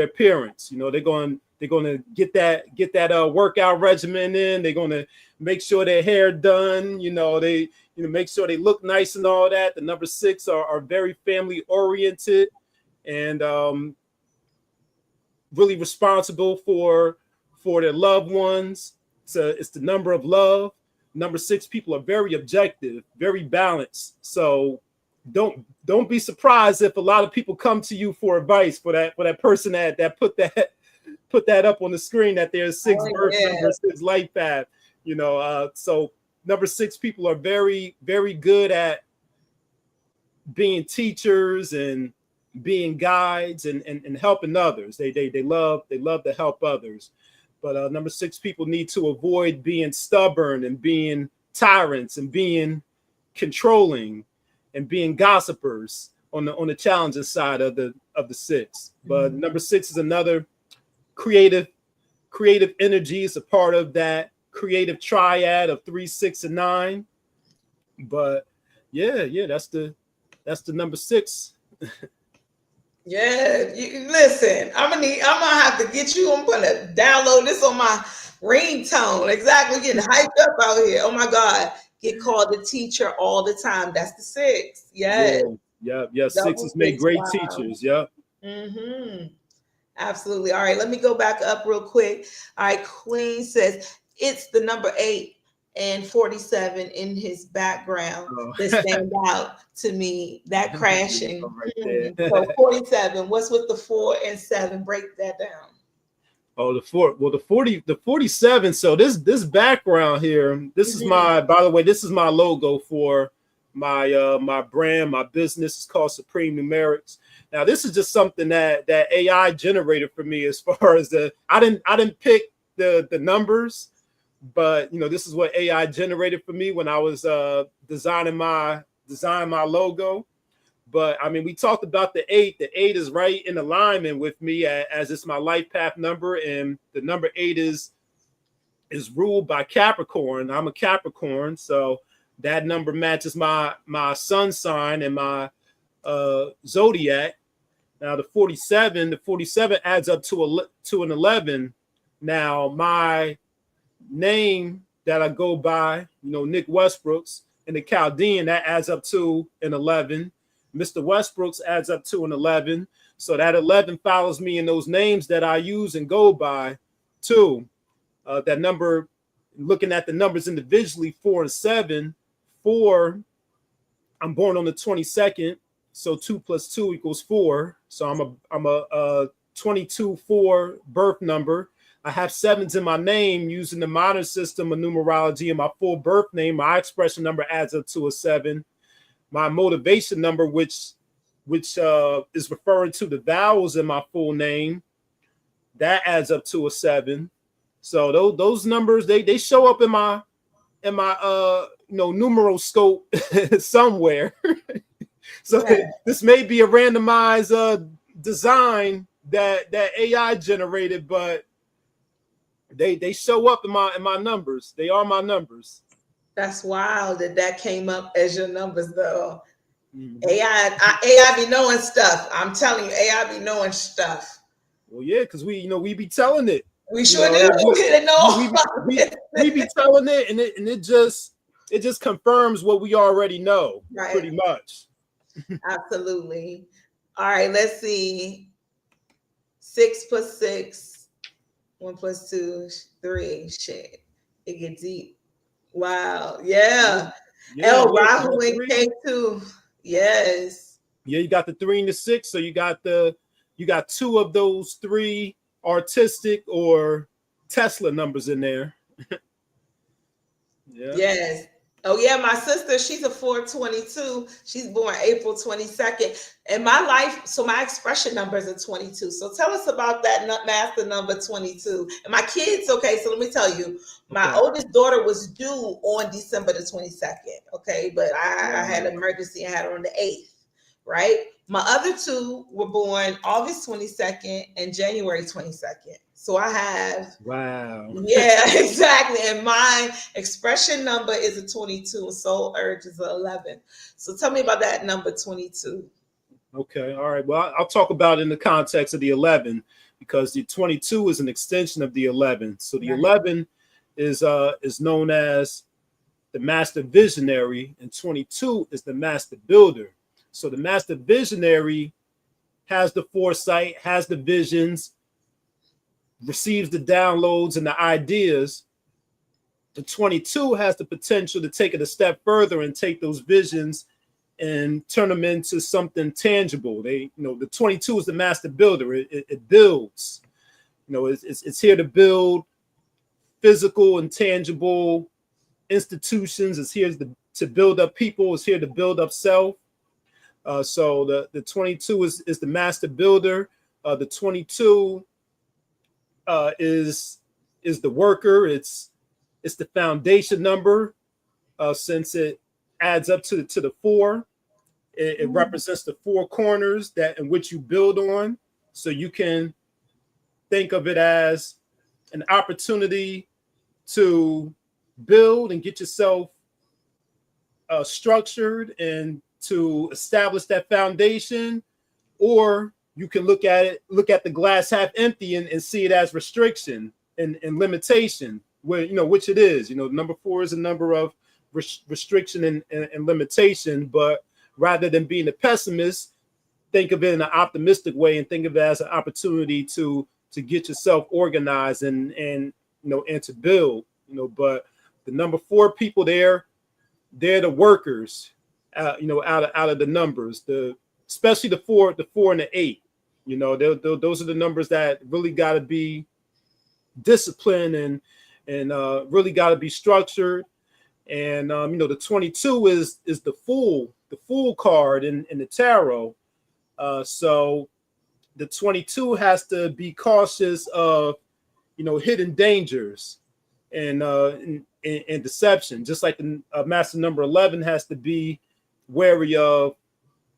appearance. You know, they're going to get that workout regimen in. They're going to make sure their hair done. You know, make sure they look nice and all that. The number 6 are very family oriented and really responsible for their loved ones. So it's the number of love. Number 6 people are very objective, very balanced. So don't be surprised if a lot of people come to you for advice for that person that put that up on the screen, that there's 6 birth numbers, 6 life path. You know, so number 6 people are very, very good at being teachers and being guides and helping others. They love to help others. But number 6 people need to avoid being stubborn and being tyrants and being controlling and being gossipers on the challenging side of the 6. But number 6 is another creative energy. It's a part of that creative triad of 3, 6, and 9. But yeah, that's the number 6. Yeah, listen, I'm gonna have to get you. I'm gonna download this on my ringtone. Exactly, getting hyped up out here. Oh my God, get called a teacher all the time. That's the 6. Yes. Yeah. 6s make great teachers. Yeah. Absolutely. All right, let me go back up real quick. All right, Queen says it's the number 8 and 47 in his background that stand out to me. That crashing. Right there. So 47. What's with the 4 and 7? Break that down. Oh, the 47. So this background here. This is by the way, this is my logo for my brand, my business. Is called Supreme Numerics. Now, this is just something that AI generated for me. As far as I didn't pick the numbers. But you know, this is what AI generated for me when I was designing my logo. But I mean, we talked about the 8. The 8 is right in alignment with me as it's my life path number, and the number 8 is ruled by Capricorn. I'm a Capricorn, so that number matches my sun sign and my zodiac. Now the 47 adds up to an 11. Now my name that I go by, you know, Nick Westbrooks, in the Chaldean, that adds up to an 11. Mr. Westbrooks adds up to an 11. So that 11 follows me in those names that I use and go by too. That number, looking at the numbers individually, 4 and 7. 4, I'm born on the 22nd, so 2 plus 2 equals 4. So I'm a 22-4 birth number. I have 7s in my name using the modern system of numerology, and my full birth name, my expression number adds up to a 7. My motivation number, which is referring to the vowels in my full name, that adds up to a 7. So those numbers, they show up in my numeroscope somewhere. So this may be a randomized design that AI generated, but they show up in my numbers. They are my numbers. That's wild that came up as your numbers, though. AI be knowing stuff. I'm telling you, AI be knowing stuff. Well, yeah, because we be telling it. We sure do. We be telling it, and it just confirms what we already know, right? Pretty much. Absolutely. All right, let's see. 6 plus 6, 1 plus 2, 3. Shit, it gets deep. Wow. Yeah. El Rahu and K2. Yes. Yeah, you got the 3 and the 6. So you got 2 of those 3 artistic or Tesla numbers in there. Yeah. Yes. Oh yeah, my sister, she's a 422. She's born April 22nd. And my expression number is a 22. So tell us about that master number 22. And my kids, okay, so let me tell you, my oldest daughter was due on December the 22nd. Okay, but I had an emergency and had her on the 8th. right? My other two were born August 22nd and January 22nd. So I have, Wow. yeah, exactly. And my expression number is a 22, and soul urge is an 11. So tell me about that number 22. Okay. All right. Well, I'll talk about it in the context of the 11 because the 22 is an extension of the 11. So the 11 is known as the master visionary, and 22 is the master builder. So the master visionary has the foresight, has the visions, receives the downloads and the ideas. The 22 has the potential to take it a step further and take those visions and turn them into something tangible. The 22 is the master builder. It builds. It's here to build physical and tangible institutions. It's here to build up people. It's here to build up self. So the 22 is the master builder. The 22 is the worker. It's the foundation number, since it adds up to the 4. It represents the 4 corners that in which you build on. So you can think of it as an opportunity to build and get yourself structured and to establish that foundation, or you can look at the glass half empty and see it as restriction and limitation, which it is. Number 4 is a number of restriction and limitation, but rather than being a pessimist, think of it in an optimistic way and think of it as an opportunity to get yourself organized and to build. But the number 4 people they're the workers, out of the numbers, especially the 4 and the 8. Those are the numbers that really got to be disciplined and really got to be structured. And the 22 is the fool card in the tarot. So the 22 has to be cautious of hidden dangers and deception, just like the master number 11 has to be wary of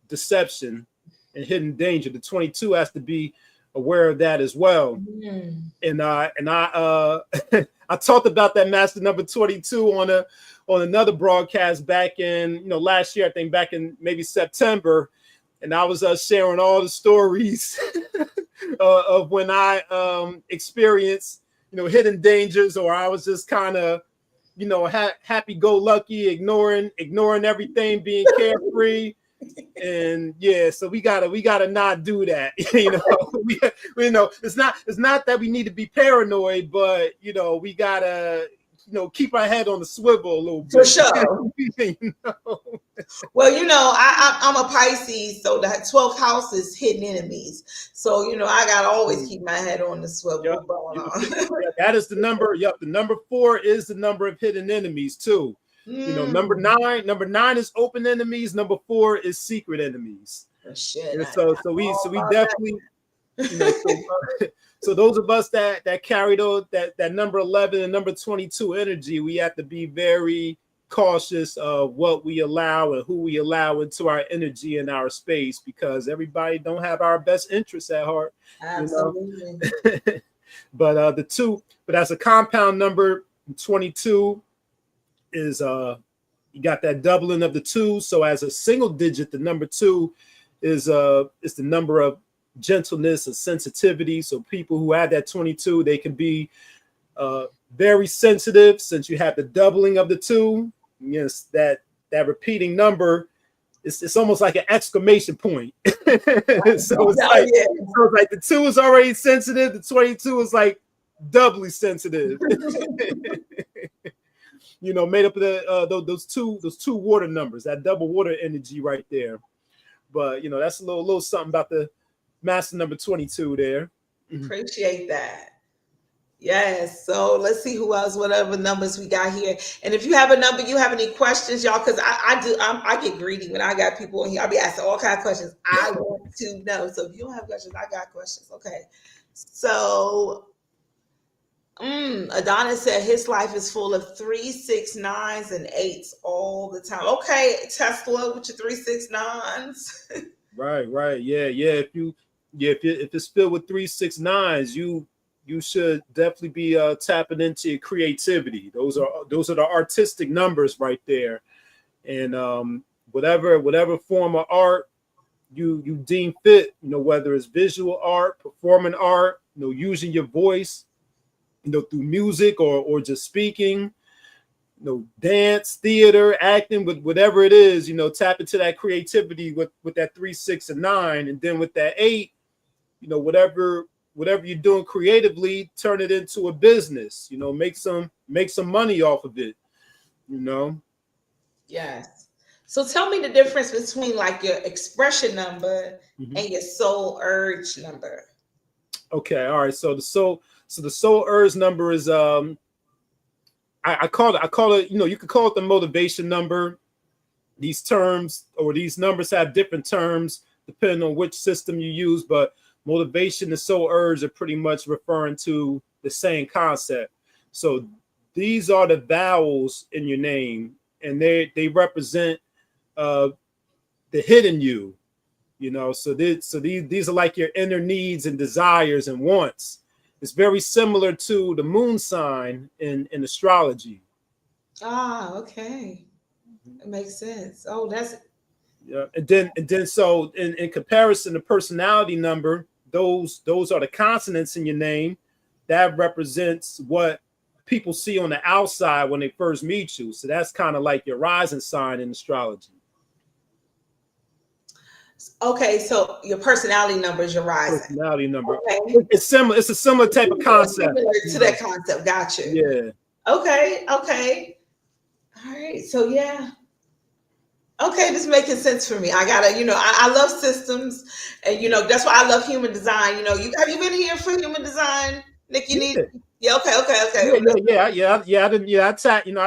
deception and hidden danger. The 22 has to be aware of that as well. And I I talked about that master number 22 on another broadcast back in last year, I think back in maybe September, and I was sharing all the stories of when I experienced hidden dangers, or I was just kind of happy-go-lucky, ignoring everything, being carefree. And yeah, so we gotta not do that. It's not that we need to be paranoid, but we gotta keep our head on the swivel a little bit. For sure. Well, I'm a Pisces, so the 12th house is hidden enemies. So I gotta always keep my head on the swivel. Yep. That is the number. Yep, the number 4 is the number of hidden enemies too. Number 9 is open enemies. Number 4 is secret enemies. Shit. So we definitely so those of us that carry that number 11 and number 22 energy, we have to be very cautious of what we allow and who we allow into our energy and our space, because everybody don't have our best interests at heart. Absolutely. But as a compound number, 22 is you got that doubling of the 2. So as a single digit, the number 2 is the number of gentleness and sensitivity. So people who have that 22, they can be very sensitive, since you have the doubling of the 2. Yes, that repeating number, it's almost like an exclamation point. So it's like the 2 is already sensitive, the 22 is like doubly sensitive. Made up of those two water numbers, that double water energy right there. But that's a little something about the master number 22 there. Appreciate that. Yes. So let's see who else, whatever numbers we got here. And if you have a number, you have any questions, y'all, because I get greedy when I got people in here. I'll be asking all kinds of questions. I want to know. So if you don't have questions, I got questions. Okay. So Adonis said his life is full of 3, 6, 9s, and 8s all the time. Okay, Tesla with your 3, 6, 9s. Right. Yeah. If it's filled with 369s, you should definitely be tapping into your creativity. Those are the artistic numbers right there. And whatever form of art you deem fit, whether it's visual art, performing art, using your voice, through music or just speaking, dance, theater, acting, with whatever it is, tap into that creativity with that 3, 6, and 9, and then with that 8, whatever you're doing creatively, turn it into a business. Make some money off of it. Yes. So tell me the difference between like your expression number Mhm. and your soul urge number. Okay, all right. So the soul urge number is I call it, you could call it the motivation number. These terms or these numbers have different terms depending on which system you use, but motivation and soul urge are pretty much referring to the same concept. So these are the vowels in your name, and they represent the hidden you. So these are like your inner needs and desires and wants. It's very similar to the moon sign in astrology. Ah, okay. It makes sense. Oh, that's Yeah, and then so in comparison to personality number, those are the consonants in your name that represents what people see on the outside when they first meet you. So that's kind of like your rising sign in astrology. okay. So your personality number is your rising. Personality number. Okay. It's similar. It's a similar type of concept. Similar to that concept. Gotcha. Yeah. Okay. All right. So yeah. Okay, this is making sense for me. I gotta, I love systems, and that's why I love human design. Have you been here for human design, Nick? You need, yeah. Okay. I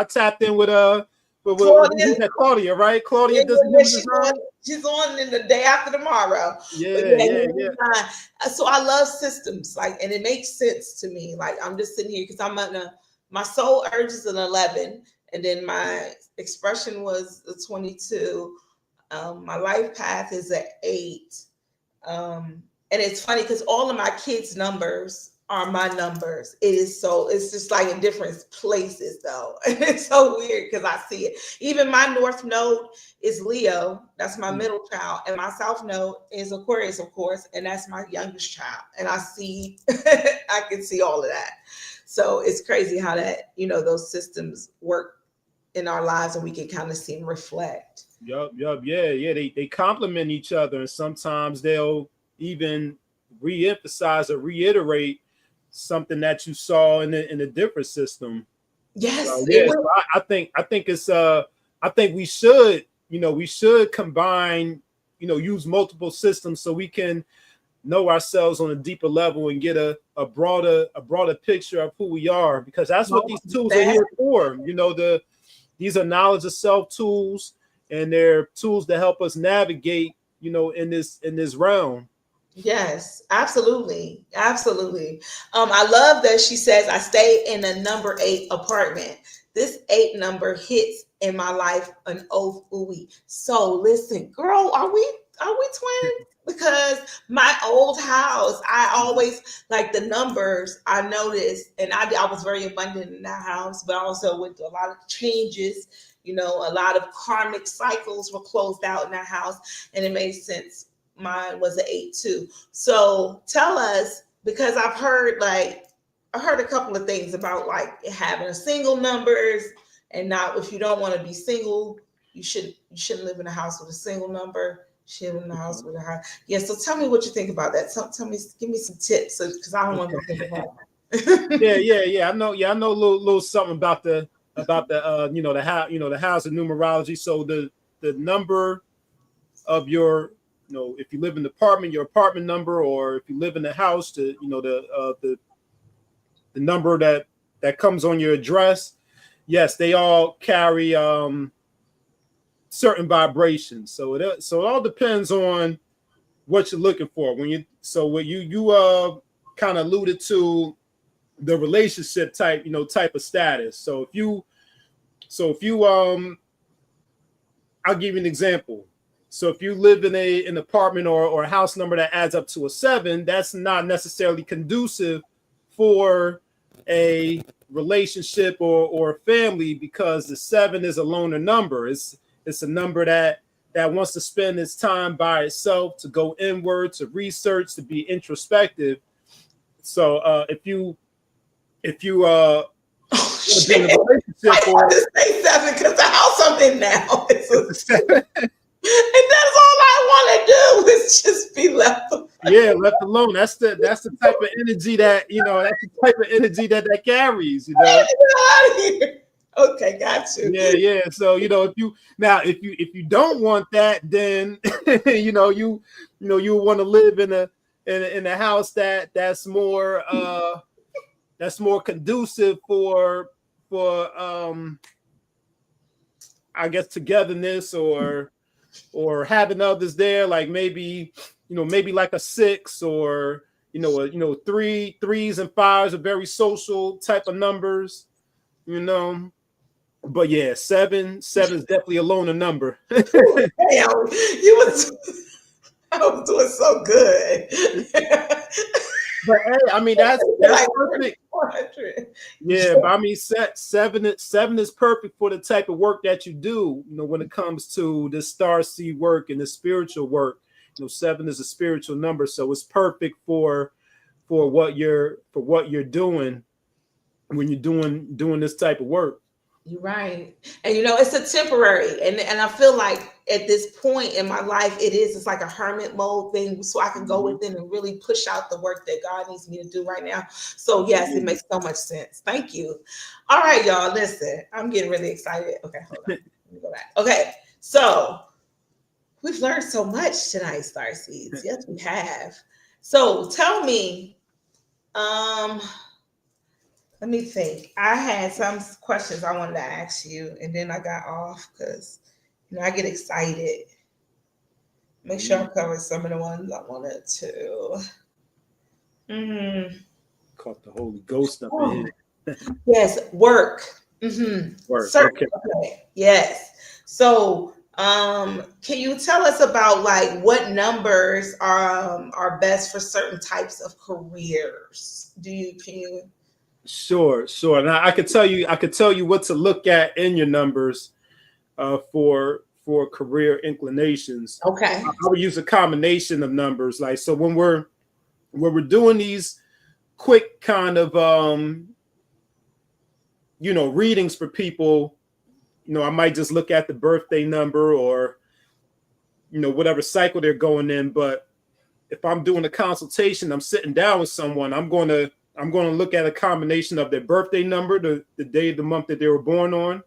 tapped in with Claudia, Claudia, right? Claudia yeah, does yeah, human she's design. she's on in the day after tomorrow. But Yeah. human design. So I love systems, and it makes sense to me. Like I'm just sitting here because my soul urge is an 11, and then my expression was a 22. My life path is an 8. And it's funny because all of my kids' numbers are my numbers. It's just like in different places though. And it's so weird because I see it. Even my north node is Leo. That's my middle child. And my south node is Aquarius, of course. And that's my youngest child. And I can see all of that. So it's crazy how that, those systems work in our lives and we can kind of see and reflect. Yup. Yeah. They complement each other, and sometimes they'll even re-emphasize or reiterate something that you saw in a different system. Yes. So I think it's I think we should combine, use multiple systems so we can know ourselves on a deeper level and get a broader picture of who we are, because that's what these tools are here for. These are knowledge of self tools, and they're tools to help us navigate, in this realm. Yes, absolutely. I love that she says I stay in a number 8 apartment. This 8 number hits in my life an ooey. So listen, girl, are we twins? Because my old house, I always like the numbers. I noticed, and I was very abundant in that house, but I also went through a lot of changes. A lot of karmic cycles were closed out in that house, and it made sense. Mine was an 8 too. So tell us, because I heard a couple of things about like having a single numbers, and not, if you don't want to be single, you shouldn't live in a house with a single number. Should live in a house with a high. Yeah. So tell me what you think about that. Tell me, give me some tips, because I don't want to think about it. Yeah. I know a little something about the the house of numerology. So the number of your, if you live in an apartment, your apartment number, or if you live in the house, the number that comes on your address. Yes, they all carry certain vibrations. So it all depends on what you're looking for. What you kind of alluded to, the relationship type of status. So if you I'll give you an example. So if you live in an apartment or a house number that adds up to a 7, that's not necessarily conducive for a relationship or a family, because the 7 is a loner number. It's a number that wants to spend its time by itself, to go inward, to research, to be introspective. So if you Oh, shit. I want to say 7 because the house I'm in now is a 7. And that's all I want to do is just be left alone. Yeah, left alone. That's the type of energy that, that's the type of energy that carries, Get out of here. Okay, got you. Yeah. So, if you don't want that, then you want to live in a house that's more conducive for I guess togetherness or having others there, like maybe like a 6, or 3s and 5s are very social type of numbers, but yeah, 7 is definitely a loner number. Damn, I was doing so good. But hey, I mean that's like perfect. 400. Yeah, but I mean, 7 is perfect for the type of work that you do. When it comes to the starseed work and the spiritual work, 7 is a spiritual number, so it's perfect for what you're doing when you're doing this type of work. You're right. And it's a temporary. And I feel like at this point in my life, it's like a hermit mode thing. So I can go within and really push out the work that God needs me to do right now. So yes, it makes so much sense. Thank you. All right, y'all. Listen, I'm getting really excited. Okay, hold on. Let me go back. Okay. So we've learned so much tonight, Starseeds. Yes, we have. So tell me, let me think. I had some questions I wanted to ask you, and then I got off because I get excited. Make sure I cover some of the ones I wanted to. Caught the Holy Ghost up in here. Yes, work. Work. Okay. Yes. So, can you tell us about like what numbers are best for certain types of careers? Can you? Sure. Now I could tell you what to look at in your numbers for career inclinations. Okay. I would use a combination of numbers. Like, so when we're doing these quick kind of readings for people, I might just look at the birthday number or whatever cycle they're going in. But if I'm doing a consultation, I'm sitting down with someone, I'm going to look at a combination of their birthday number, the day of the month that they were born on.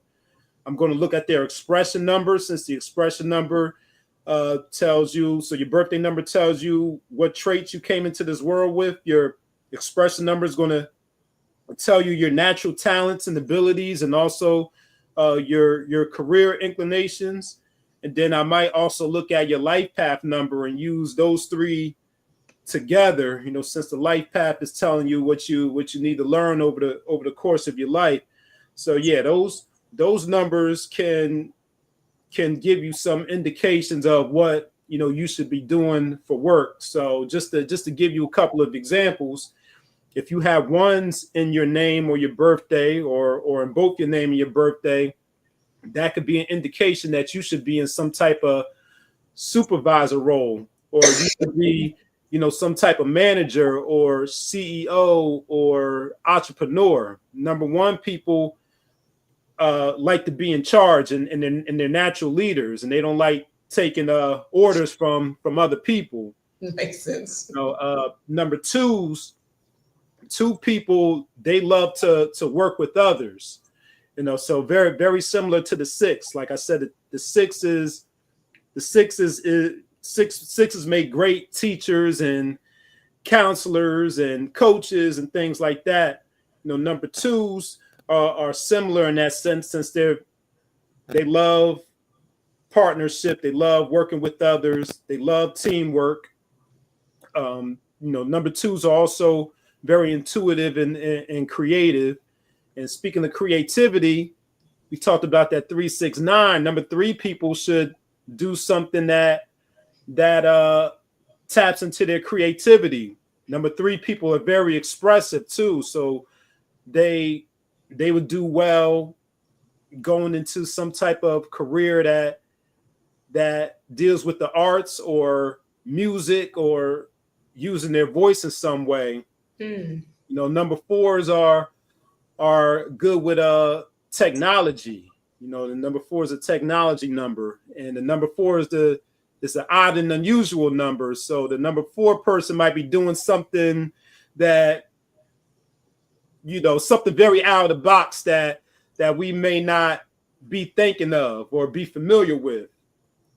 I'm going to look at their expression number, since the expression number tells you, so your birthday number tells you what traits you came into this world with. Your expression number is going to tell you your natural talents and abilities, and also your career inclinations. And then I might also look at your life path number and use those 3 together, since the life path is telling you what you need to learn over the course of your life. So yeah, those numbers can give you some indications of what you should be doing for work. So just to give you a couple of examples, if you have 1s in your name or your birthday, or in both your name and your birthday, that could be an indication that you should be in some type of supervisor role, or you should be some type of manager or CEO or entrepreneur. Number 1, people like to be in charge, and they're natural leaders, and they don't like taking orders from other people. Makes sense. Number 2s, 2 people, they love to work with others. So very, very similar to the 6. Like I said, the sixes make great teachers and counselors and coaches and things like that. Number 2s are similar in that sense, since they love partnership, they love working with others, they love teamwork. Number 2s are also very intuitive and creative. And speaking of creativity, we talked about that 369. Number 3 people should do something that taps into their creativity. Number 3, people are very expressive too, so they would do well going into some type of career that deals with the arts or music or using their voice in some way. Number 4s are good with technology. The number 4 is a technology number, and the number 4 is an odd and unusual number. So the number 4 person might be doing something that, something very out of the box that we may not be thinking of or be familiar with.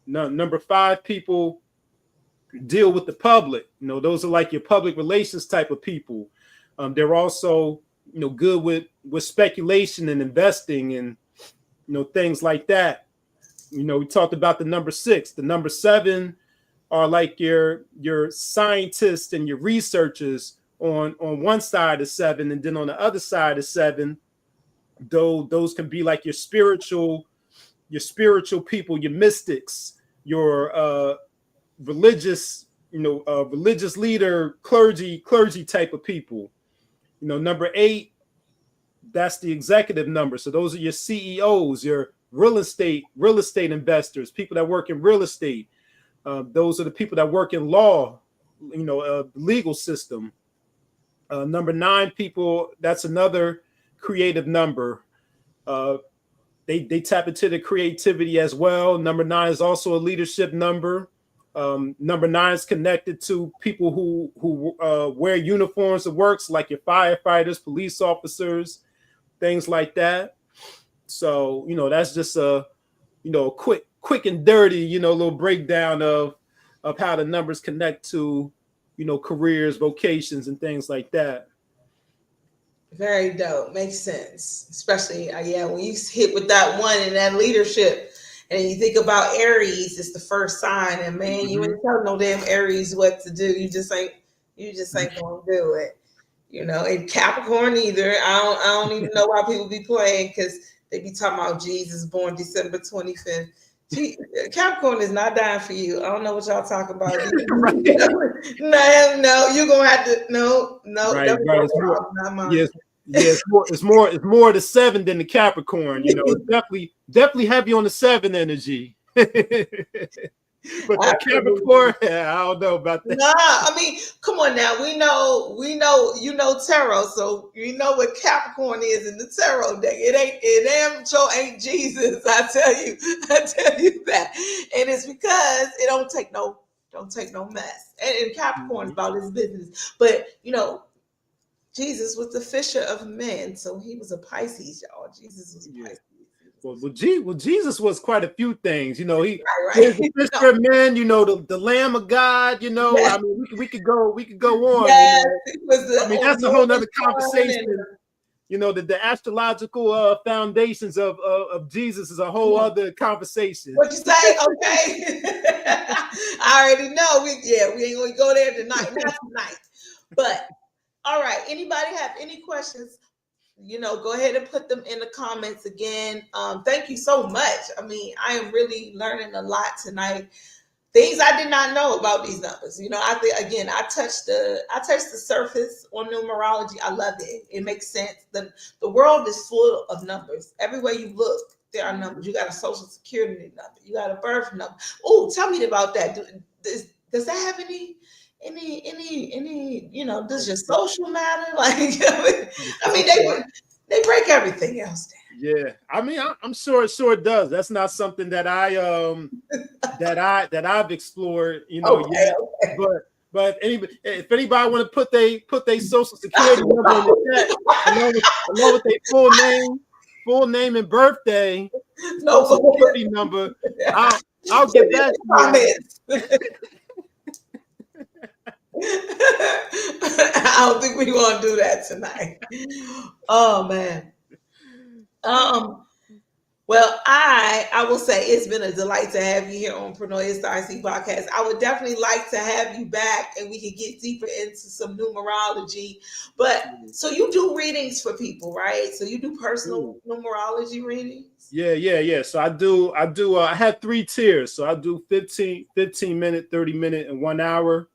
Number 5 people deal with the public. Those are like your public relations type of people. They're also, good with speculation and investing and, things like that. We talked about the number 6. The number 7 are like your scientists and your researchers on one side of 7, and then on the other side of 7, those can be like your spiritual people, your mystics, your religious, religious leader, clergy type of people. Number 8, that's the executive number. So those are your CEOs, your real estate investors, people that work in real estate. Those are the people that work in law, legal system. Number 9 people, that's another creative number. They tap into the creativity as well. Number 9 is also a leadership number. Number 9 is connected to people who wear uniforms of works, like your firefighters, police officers, things like that. So, that's just a quick and dirty, little breakdown of how the numbers connect to, careers, vocations, and things like that. Very dope. Makes sense. Especially, when you hit with that 1 and that leadership, and you think about Aries, it's the first sign, and man, you ain't tell no damn Aries what to do. You just ain't gonna do it. And Capricorn either. I don't even know why people be playing, because they be talking about Jesus born December 25th. Capricorn is not dying for you. I don't know what y'all talking about. Right. No, you're gonna have to no. Right. It's more the 7 than the Capricorn. It's definitely heavy on the 7 energy. But the Capricorn, I don't know about that. Nah, I mean, come on now. We know tarot, so you know what Capricorn is in the tarot deck. It ain't Jesus. I tell you that, and it's because it don't take no mess. And Capricorn is about his business, but Jesus was the fisher of men, so he was a Pisces, y'all. Jesus was a Pisces. Well, Jesus was quite a few things. He was Right. the fisher of men, the Lamb of God. Yes. I mean, we could go on. Yes, That's a whole nother conversation. The astrological foundations of Jesus is a whole other conversation. What you say? Okay. I already know. We ain't gonna go there tonight. Not tonight. But all right. Anybody have any questions? Go ahead and put them in the comments again. Thank you so much. I mean, I am really learning a lot tonight. Things I did not know about these numbers. I think, again, I touched the surface on numerology. I love it. It makes sense. The world is full of numbers. Everywhere you look, there are numbers. You got a social security number. You got a birth number. Oh, tell me about that. Does that have any, does your social matter? Like, I mean, they break everything else down. Yeah, I mean, I'm sure it does. That's not something that I've explored, yet. Okay. But if anybody want to put their social security number in the chat, along with their full name and birthday, social security number, I'll get back to you. I don't think we want to do that tonight. Oh man. Well, I will say it's been a delight to have you here on Pronoia Starseed Podcast. I would definitely like to have you back and we could get deeper into some numerology. But so you do readings for people, right? So you do personal numerology readings? Yeah. So I do. I have 3 tiers. So I do 15 minute, 30 minute, and 1 hour.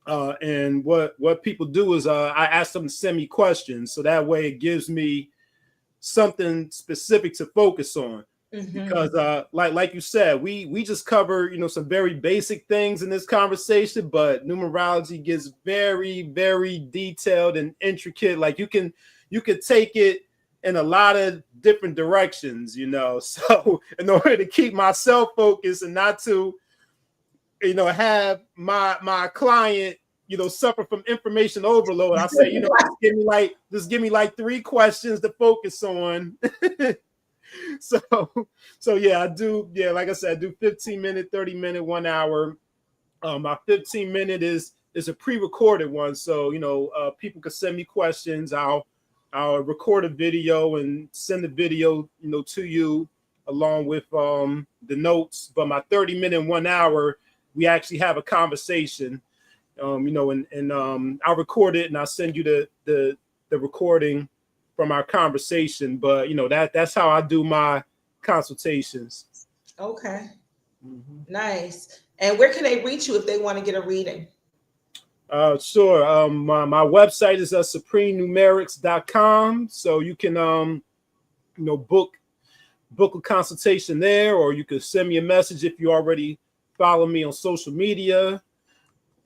And what people do is I ask them to send me questions. So that way it gives me something specific to focus on. Because like you said, we just cover, some very basic things in this conversation, but numerology gets very, very detailed and intricate. Like you can take it in a lot of different directions, So in order to keep myself focused and not to, have my client, suffer from information overload, I say, just give me like 3 questions to focus on. So yeah, I do. Yeah, like I said, I do 15 minute, 30 minute, 1 hour. My 15 minute is a pre-recorded one. So, people can send me questions. I'll record a video and send the video, to you along with the notes. But my 30 minute, 1 hour, we actually have a conversation. And I'll record it and I'll send you the recording from our conversation. But that's how I do my consultations. Okay. Nice. And where can they reach you if they want to get a reading? Sure. My website is supremenumerics.com. So you can book a consultation there, or you can send me a message if you already follow me on social media.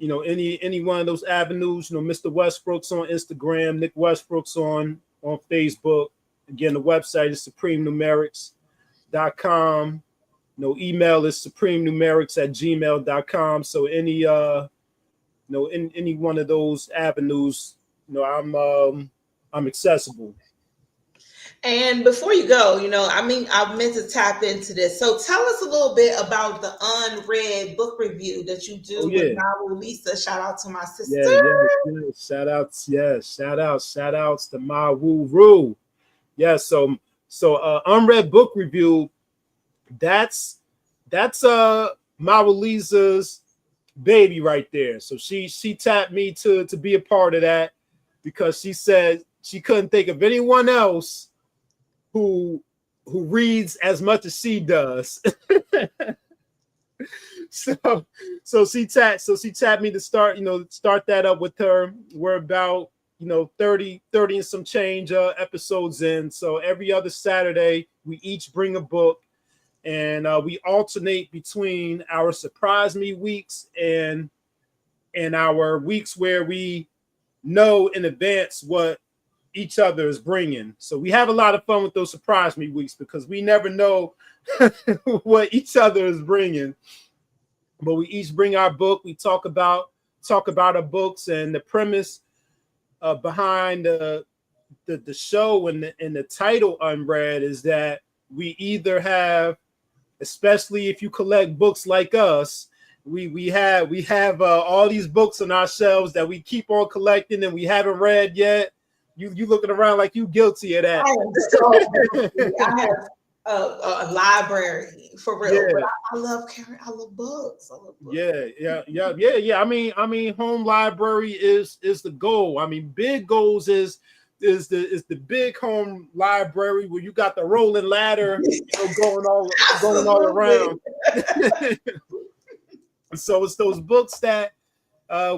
Any one of those avenues, Mr. Westbrooks on Instagram, Nick Westbrooks on Facebook. Again, the website is supremenumerics.com. Email is supremenumerics@gmail.com. So any any one of those avenues, I'm accessible. And before you go, I meant to tap into this. So tell us a little bit about the unread book review that you do with Mawu Lisa. Shout out to my sister. Yeah. Shout outs to Mawu Roo. Yeah, so unread book review, that's Mawu Lisa's baby right there. So she tapped me to be a part of that because she said she couldn't think of anyone else who reads as much as she does. so she tapped me to start that up with her. We're about 30 and some change episodes in. So every other Saturday we each bring a book, and we alternate between our surprise me weeks and our weeks where we know in advance what each other is bringing. So we have a lot of fun with those surprise me weeks because we never know what each other is bringing. But we each bring our book. We talk about our books, and the premise behind the show and the title Unread is that we either have, especially if you collect books like us, we have all these books on our shelves that we keep on collecting and we haven't read yet. You looking around like you guilty of that. I have a library for real. Yeah. But I love books. Yeah. I mean, home library is the goal. I mean, big goals is the big home library where you got the rolling ladder going all around. So it's those books that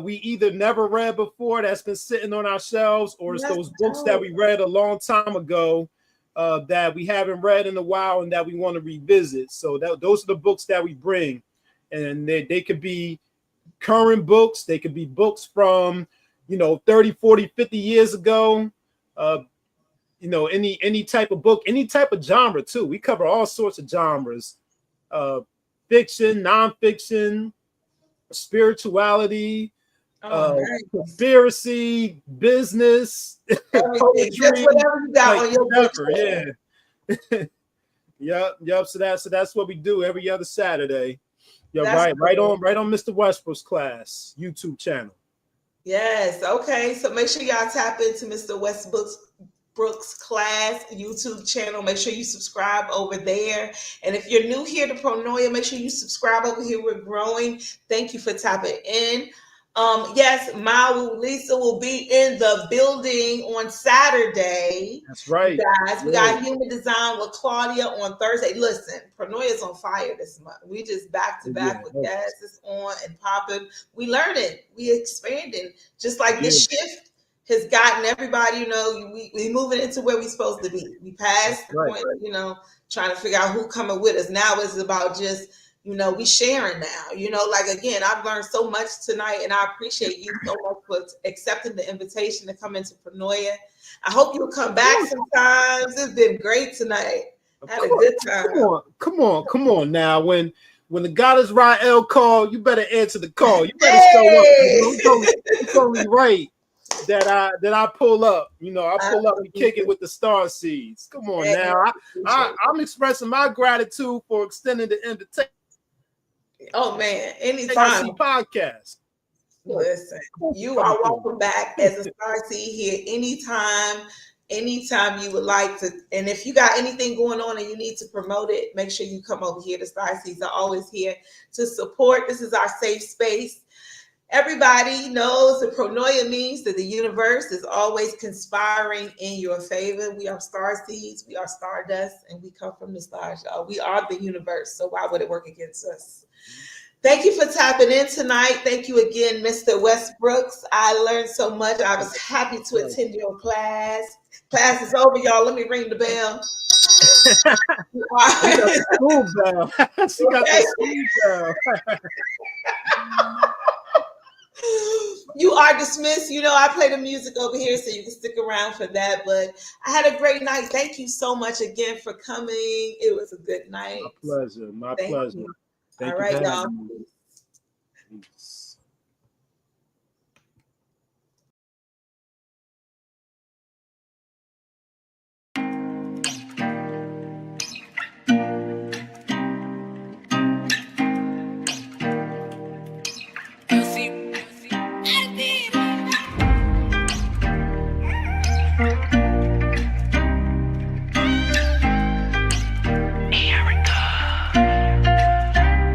we either never read before that's been sitting on our shelves, or it's those books that we read a long time ago that we haven't read in a while and that we want to revisit. So those are the books that we bring, and they could be current books. They could be books from 30, 40, 50 years ago. Any type of book, any type of genre too. We cover all sorts of genres, fiction, nonfiction, spirituality, conspiracy, business, poetry, just whatever you got on your book. Yeah. Yep. So that's what we do every other Saturday. Yeah, right on Mr. Westbrook's class YouTube channel. Yes. Okay. So make sure y'all tap into Mr. Westbrook's Westbrooks class YouTube channel. Make sure you subscribe over there. And if you're new here to Pronoia, make sure you subscribe over here. We're growing. Thank you for tapping in. Yes, Lisa will be in the building on Saturday. That's right, guys. We got Human Design with Claudia on Thursday. Listen, Pronoia's on fire this month. We just back to back with guests. It's on and popping. We learning, we expanding. Just like this shift has gotten everybody, we moving into where we supposed to be. We passed the point of, trying to figure out who coming with us. Now it's about just, we sharing now, again, I've learned so much tonight, and I appreciate you so much for accepting the invitation to come into Pronoia. I hope you'll come back sometimes. It's been great tonight. Had a good time. Come on now. When the goddess Rael call, you better answer the call. You better show up. It's only right that I pull up. I pull up and kick it with the Starseeds. Come on now. I'm expressing my gratitude for extending the invitation. Oh man, anytime. Starseed Podcast. Listen, you are welcome back as a Starseed here anytime you would like to. And if you got anything going on and you need to promote it, make sure you come over here. The Starseeds are always here to support. This is our safe space. Everybody knows that Pronoia means that the universe is always conspiring in your favor. We are Starseeds, we are stardust, and we come from the stars, y'all. We are the universe, so why would it work against us? Thank you for tapping in tonight. Thank you again, Mr. Westbrooks. I learned so much. I was happy to attend your class. Class is over, y'all. Let me ring the bell. She got the school bell. She got the school bell. You are dismissed. I play the music over here, so you can stick around for that. But I had a great night. Thank you so much again for coming. It was a good night. My pleasure. Thank All right, y'all.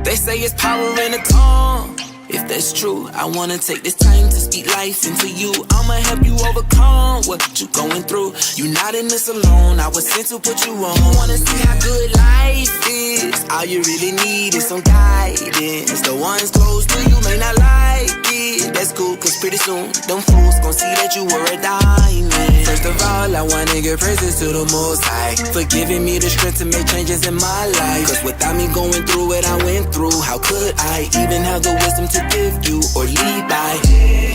They say it's power in the tongue. If that's true, I wanna take this time to speak life into you. I'ma help you overcome what you going through. You're not in this alone. I was sent to put you on. You wanna see how good life is? All you really need is some guidance. The ones close to you may not like it. That's cool, cause pretty soon them fools gon' see that you were a diamond. First of all, I wanna give praises to the Most High for giving me the strength to make changes in my life. Cause without me going through what I went through, how could I even have the wisdom to give you or lead by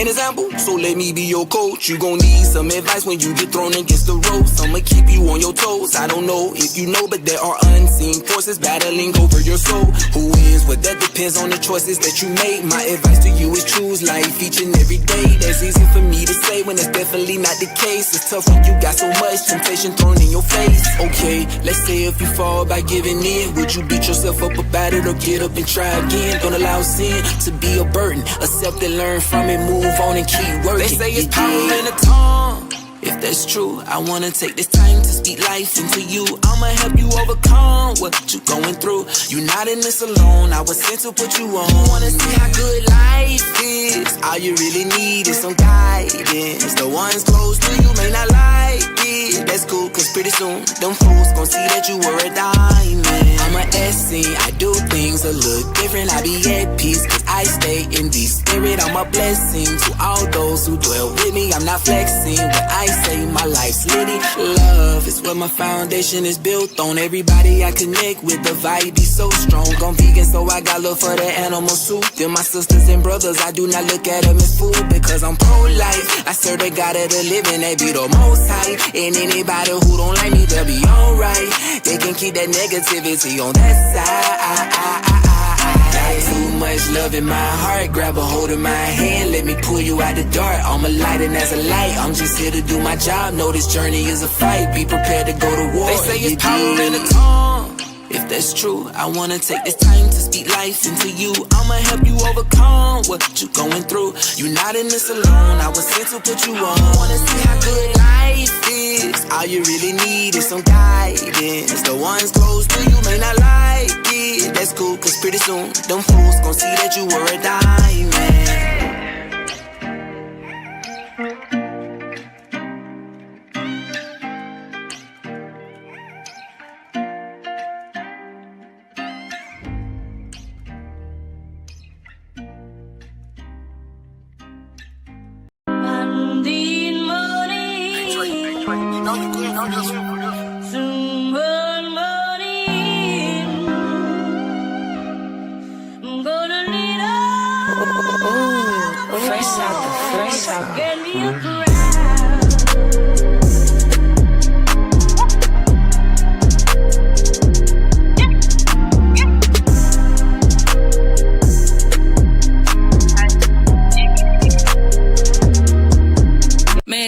an example? So let me be your coach. You gon' need some advice when you get thrown against the ropes. I'ma keep you on your toes. I don't know if you know, but there are unseen forces battling over your soul. Who wins? Well, that depends on the choices that you make. My advice to you is choose life each and every day. That's easy for me to say when it's definitely not the case. It's tough when you got so much temptation thrown in your face. Okay, let's say if you fall by giving in, would you beat yourself up about it or get up and try again? Don't allow sin to be a burden. Accept and learn from it, move on and keep working. They say it's power in the tongue. If that's true, I wanna take this time to speak life into you. I'ma help you overcome what you going through. You're not in this alone. I was sent to put you on. You wanna see how good life is? All you really need is some guidance. The ones close to you may not like it. That's cool, cause pretty soon them fools gon' see that you were a diamond. I'm a SC, I do things a little different. I be at peace, cause I stay in the spirit. I'm a blessing to all those who dwell with me. I'm not flexing when I say my life's litty. Love is what my foundation is built on. Everybody I connect with, the vibe be so strong. I'm vegan, so I got love for the animal soup. They're my sisters and brothers, I do not look at them as food, because I'm pro-life. I serve the God of the living, they be the most high. And anybody who don't like me, they'll be alright. They can keep that negativity on that side. Got too much love in my heart. Grab a hold of my hand, let me pull you out the dark. I'm a light and as a light, I'm just here to do my job. Know this journey is a fight, be prepared to go to war. They say it's power in the tongue. If that's true. I wanna take this time to speak life into you. I'ma help you overcome what you going through. You not in this alone, I was sent to put you on. Wanna see how good life is. All you really need is some guidance. The ones close to you may not like it. That's cool, cause pretty soon them fools gon' see that you were a diamond.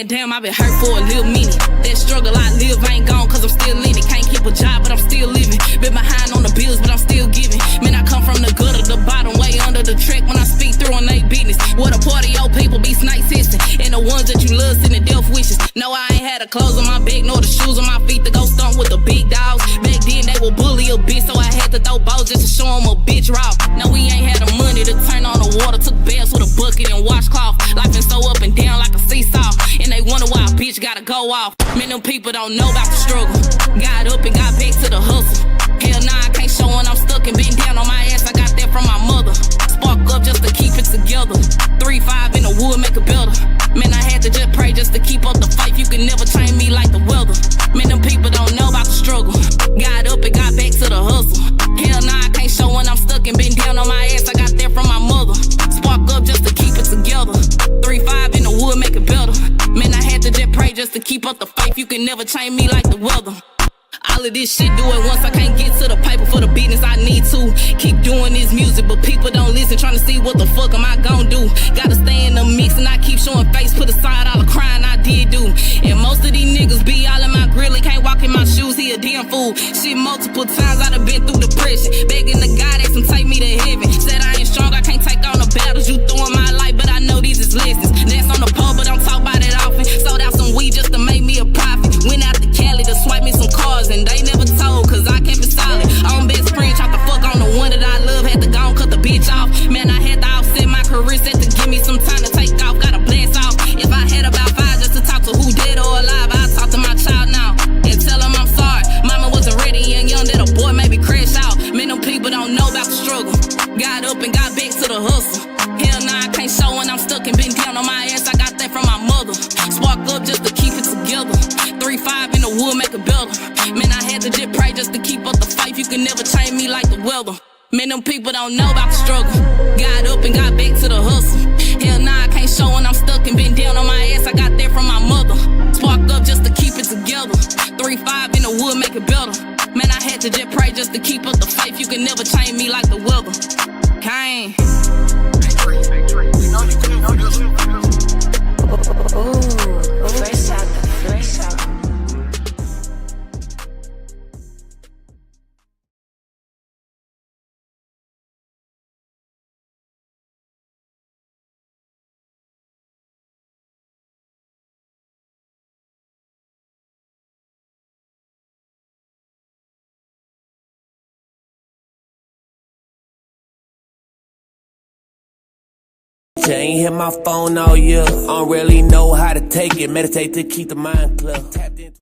Damn, I've been hurt for a little minute. That struggle I live ain't gone cause I'm still in it. Can't keep a job but I'm still living. Been behind on the bills but I'm still giving. Man, I come from the gutter, the bottom, way under the track. When I speak through on they business, what a party old people be snipe sisting. And the ones that you love sending death wishes. No, I ain't had the clothes on my back nor the shoes on my feet to go stomp with the big dogs. Back then they would bully a bitch, so I had to throw balls just to show them a bitch raw. No, we ain't had the money to turn on the water. Took baths with a bucket and washcloth. Life been so up and down like a seesaw. And they wonder why a bitch gotta go off. Man, them people don't know about the struggle. Got up and got back to the hustle. Hell nah, I can't show when I'm stuck and been down on my ass. I got that from my mother. Spark up just to keep it together. 3-5 in the wood make it better. Man, I had to just pray just to keep up the fight. You can never train me like the weather. Man, them people don't know about the struggle. Got up and got back to the hustle. Hell nah, I can't show when I'm stuck and been down on my ass. I got that from my mother. Spark up just to keep it together. 3-5 in the wood make it better. Man, I had to just pray just to keep up the fight. You can never change me like the weather. All of this shit, do it once. I can't get to the paper for the business I need to. Keep doing this music, but people don't listen. Trying to see what the fuck am I gon' do. Gotta stay in the mix and I keep showing face. Put aside all the crying I did do. And most of these niggas be all in my grill and can't walk in my shoes. He a damn fool. Shit, multiple times I done been through depression. Begging the God that some take me to heaven. Said I ain't strong, I can't take on the battles you throw in my life, but I know these is lessons. Dance on the pole, but don't talk about it often. Sold out some weed just to make me a profit. Went out to Cali to swipe me some cars and they never told, cause I kept it solid. On best friend, tried to fuck on the one that I love. Had to go and cut the bitch off. Man, I had to offset my career, set to give me some time to take off. Gotta blast off. If I had about 5 just to talk to who dead or alive, I'd talk to my child now and tell him I'm sorry. Mama wasn't ready and young that a boy maybe crash out. Man, them people don't know about the struggle. Got up and got back to the hustle. Hell nah, I can't show when I'm stuck and been down on my ass. I got that from my mother. Spark up just to keep it together. 3-5 in the wood make it better. Man, I had to just pray just to keep up the fight. You can never change me like the weather. Man, them people don't know about the struggle. Got up and got back to the hustle. Hell nah, I can't show when I'm stuck and been down on my ass. I got that from my mother. Spark up just to keep it together. 3-5 in the wood make it better. Man, I had to just pray just to keep up the fight. You can never change me like the weather. Kane. Ooh, fresh out the fresh out. I ain't hit my phone all year. I don't really know how to take it. Meditate to keep the mind clear. Tapped into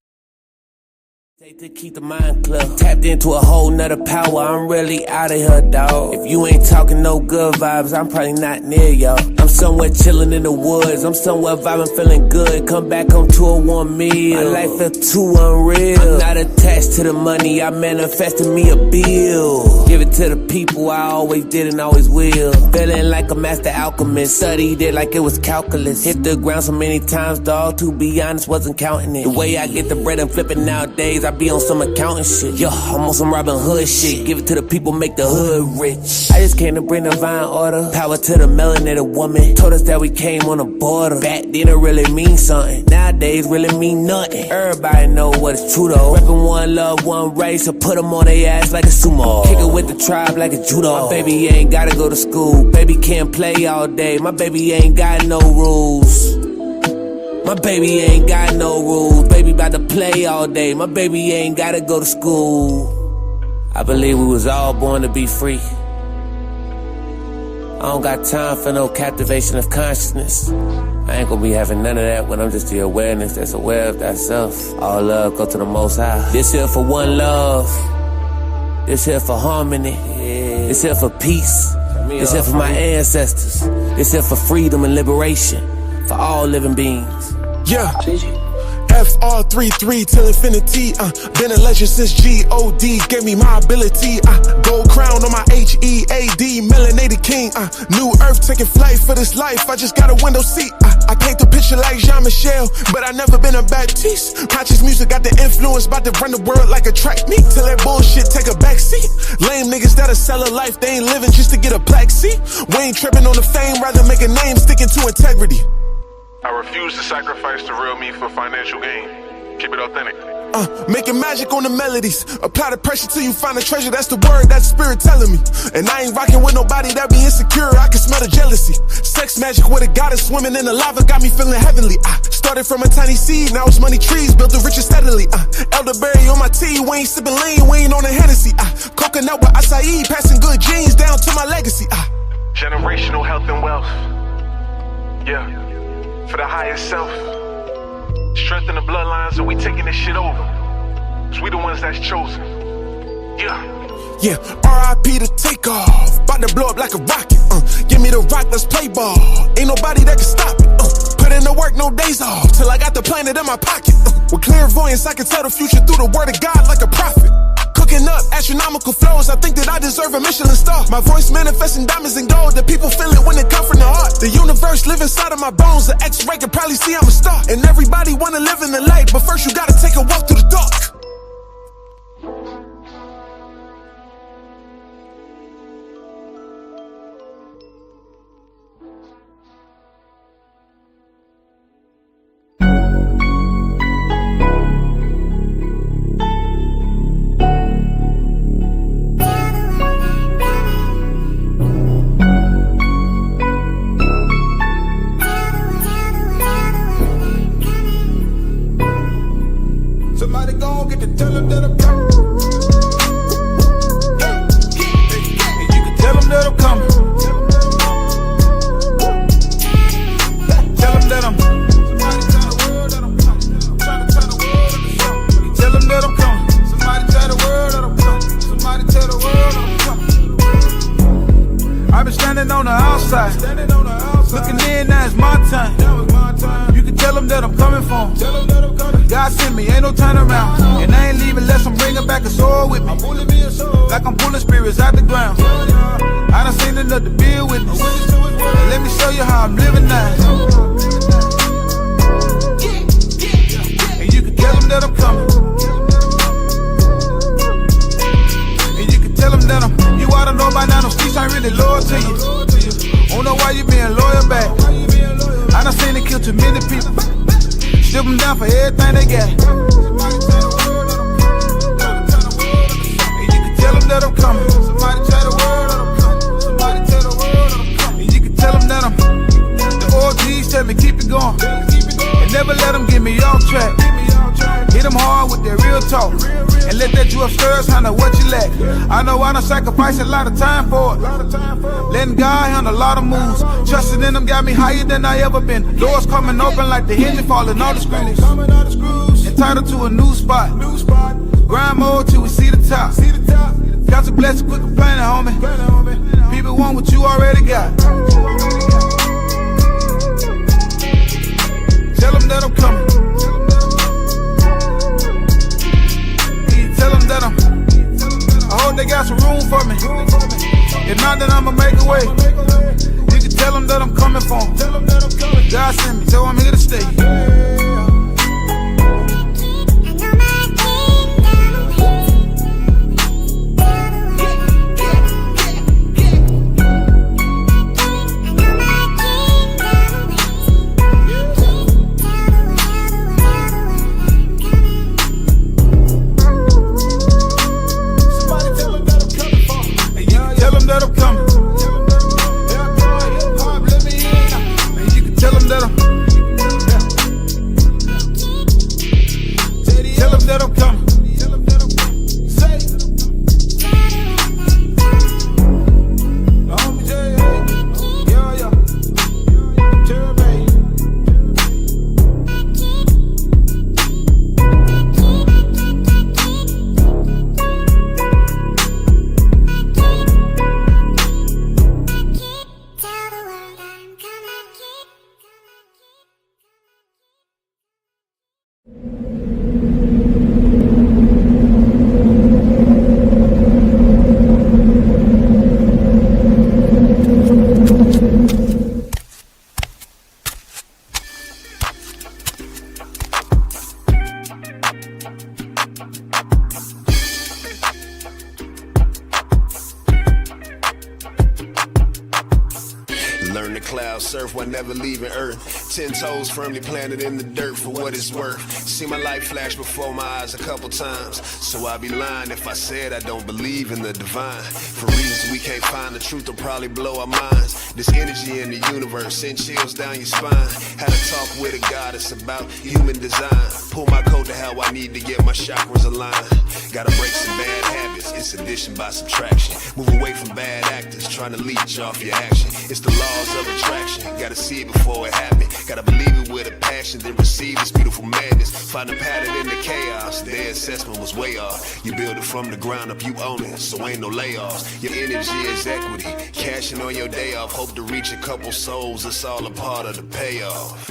to keep the mind clear. Tapped into a whole nother power. I'm really out of here, dawg. If you ain't talking no good vibes, I'm probably not near y'all. I'm somewhere chilling in the woods. I'm somewhere vibing, feeling good. Come back home to a warm meal. My life feel too unreal. I'm not attached to the money. I manifested me a bill. Give it to the people. I always did and always will. Feeling like a master alchemist. Studied it like it was calculus. Hit the ground so many times, dawg. To be honest, wasn't counting it. The way I get the bread and flipping nowadays, I be on some accounting shit. Yeah, I'm on some Robin Hood shit. Give it to the people, make the hood rich. I just came to bring divine order. Power to the melanated woman. Told us that we came on the border. Back then it really mean something. Nowadays really mean nothing. Everybody know what is true though. Reppin' one love, one race. So put them on their ass like a sumo. Kick it with the tribe like a judo. My baby ain't gotta go to school. Baby can't play all day. My baby ain't got no rules. My baby ain't got no rules. Baby about to play all day. My baby ain't gotta go to school. I believe we was all born to be free. I don't got time for no captivation of consciousness. I ain't gonna be having none of that when I'm just the awareness that's aware of thyself. All love go to the Most High. This here for one love. This here for harmony. This here for peace. This here for my ancestors. This here for freedom and liberation for all living beings. Yeah. FR33 till infinity. Been a legend since G.O.D. Gave me my ability. Gold crown on my H.E.A.D. Melanated king. New earth taking flight for this life. I just got a window seat. I paint the picture like Jean-Michel, but I never been a Baptiste. Conscious music got the influence, about to run the world like a track meet. Till that bullshit take a backseat. Lame niggas that'll sell a life they ain't living just to get a plaque seat. We ain't tripping on the fame, rather make a name sticking to integrity. I refuse to sacrifice the real me for financial gain. Keep it authentic. Making magic on the melodies. Apply the pressure till you find a treasure. That's the word, that's the spirit telling me. And I ain't rocking with nobody that be insecure. I can smell the jealousy. Sex magic with a goddess swimming in the lava got me feeling heavenly. Started from a tiny seed, now it's money trees. Built the richer steadily. Elderberry on my tea, we ain't sipping lean, we ain't on a Hennessy. Coconut with acai, passing good genes down to my legacy. Generational health and wealth. Yeah. For the higher self. Strengthen the bloodlines and we taking this shit over. Cause we the ones that's chosen. Yeah, R.I.P. to take off. About to blow up like a rocket. Give me the rock, let's play ball. Ain't nobody that can stop it. Put in the work, no days off. Till I got the planet in my pocket. With clairvoyance, I can tell the future through the word of God like a prophet. Cooking up astronomical flows, I think that I deserve a Michelin star. My voice manifesting diamonds and gold, the people feel it when it come from the heart. The universe live inside of my bones, the X-ray can probably see I'm a star. And everybody wanna live in the light, but first you gotta take a walk through the dark. Sacrifice a lot of time for it. Letting God handle a lot of moves. Trusting in them got me higher than I ever been. Doors coming open like the hinge falling all the screws. Entitled to a new spot. Grind mode till we see the top. Got to bless a quick complaining, homie. People want what you already got. Tell them that I'm coming. Tell them that I hope they got some room for me. If not, then I'ma make a way. You can tell them that I'm coming for them. God sent me, so I'm here to stay. Learn to cloud surf while never leaving Earth. 10 toes firmly planted in the dirt for what it's worth. See my life flash before my eyes a couple times. So I'd be lying if I said I don't believe in the divine. For reasons we can't find, the truth will probably blow our minds. This energy in the universe send chills down your spine. Had a talk with a goddess about human design. Pull my coat to how I need to get my chakras aligned. Gotta break some bad habits, it's addition by subtraction. Move away from bad actors, trying to leech off your action. It's the laws of attraction, gotta see it before it happens. Gotta believe it with a passion, then receive this beautiful madness. Find a pattern in the chaos, their assessment was way off. You build it from the ground up, you own it, so ain't no layoffs. Your energy is equity, cashing on your day off. Hope to reach a couple souls, it's all a part of the payoff.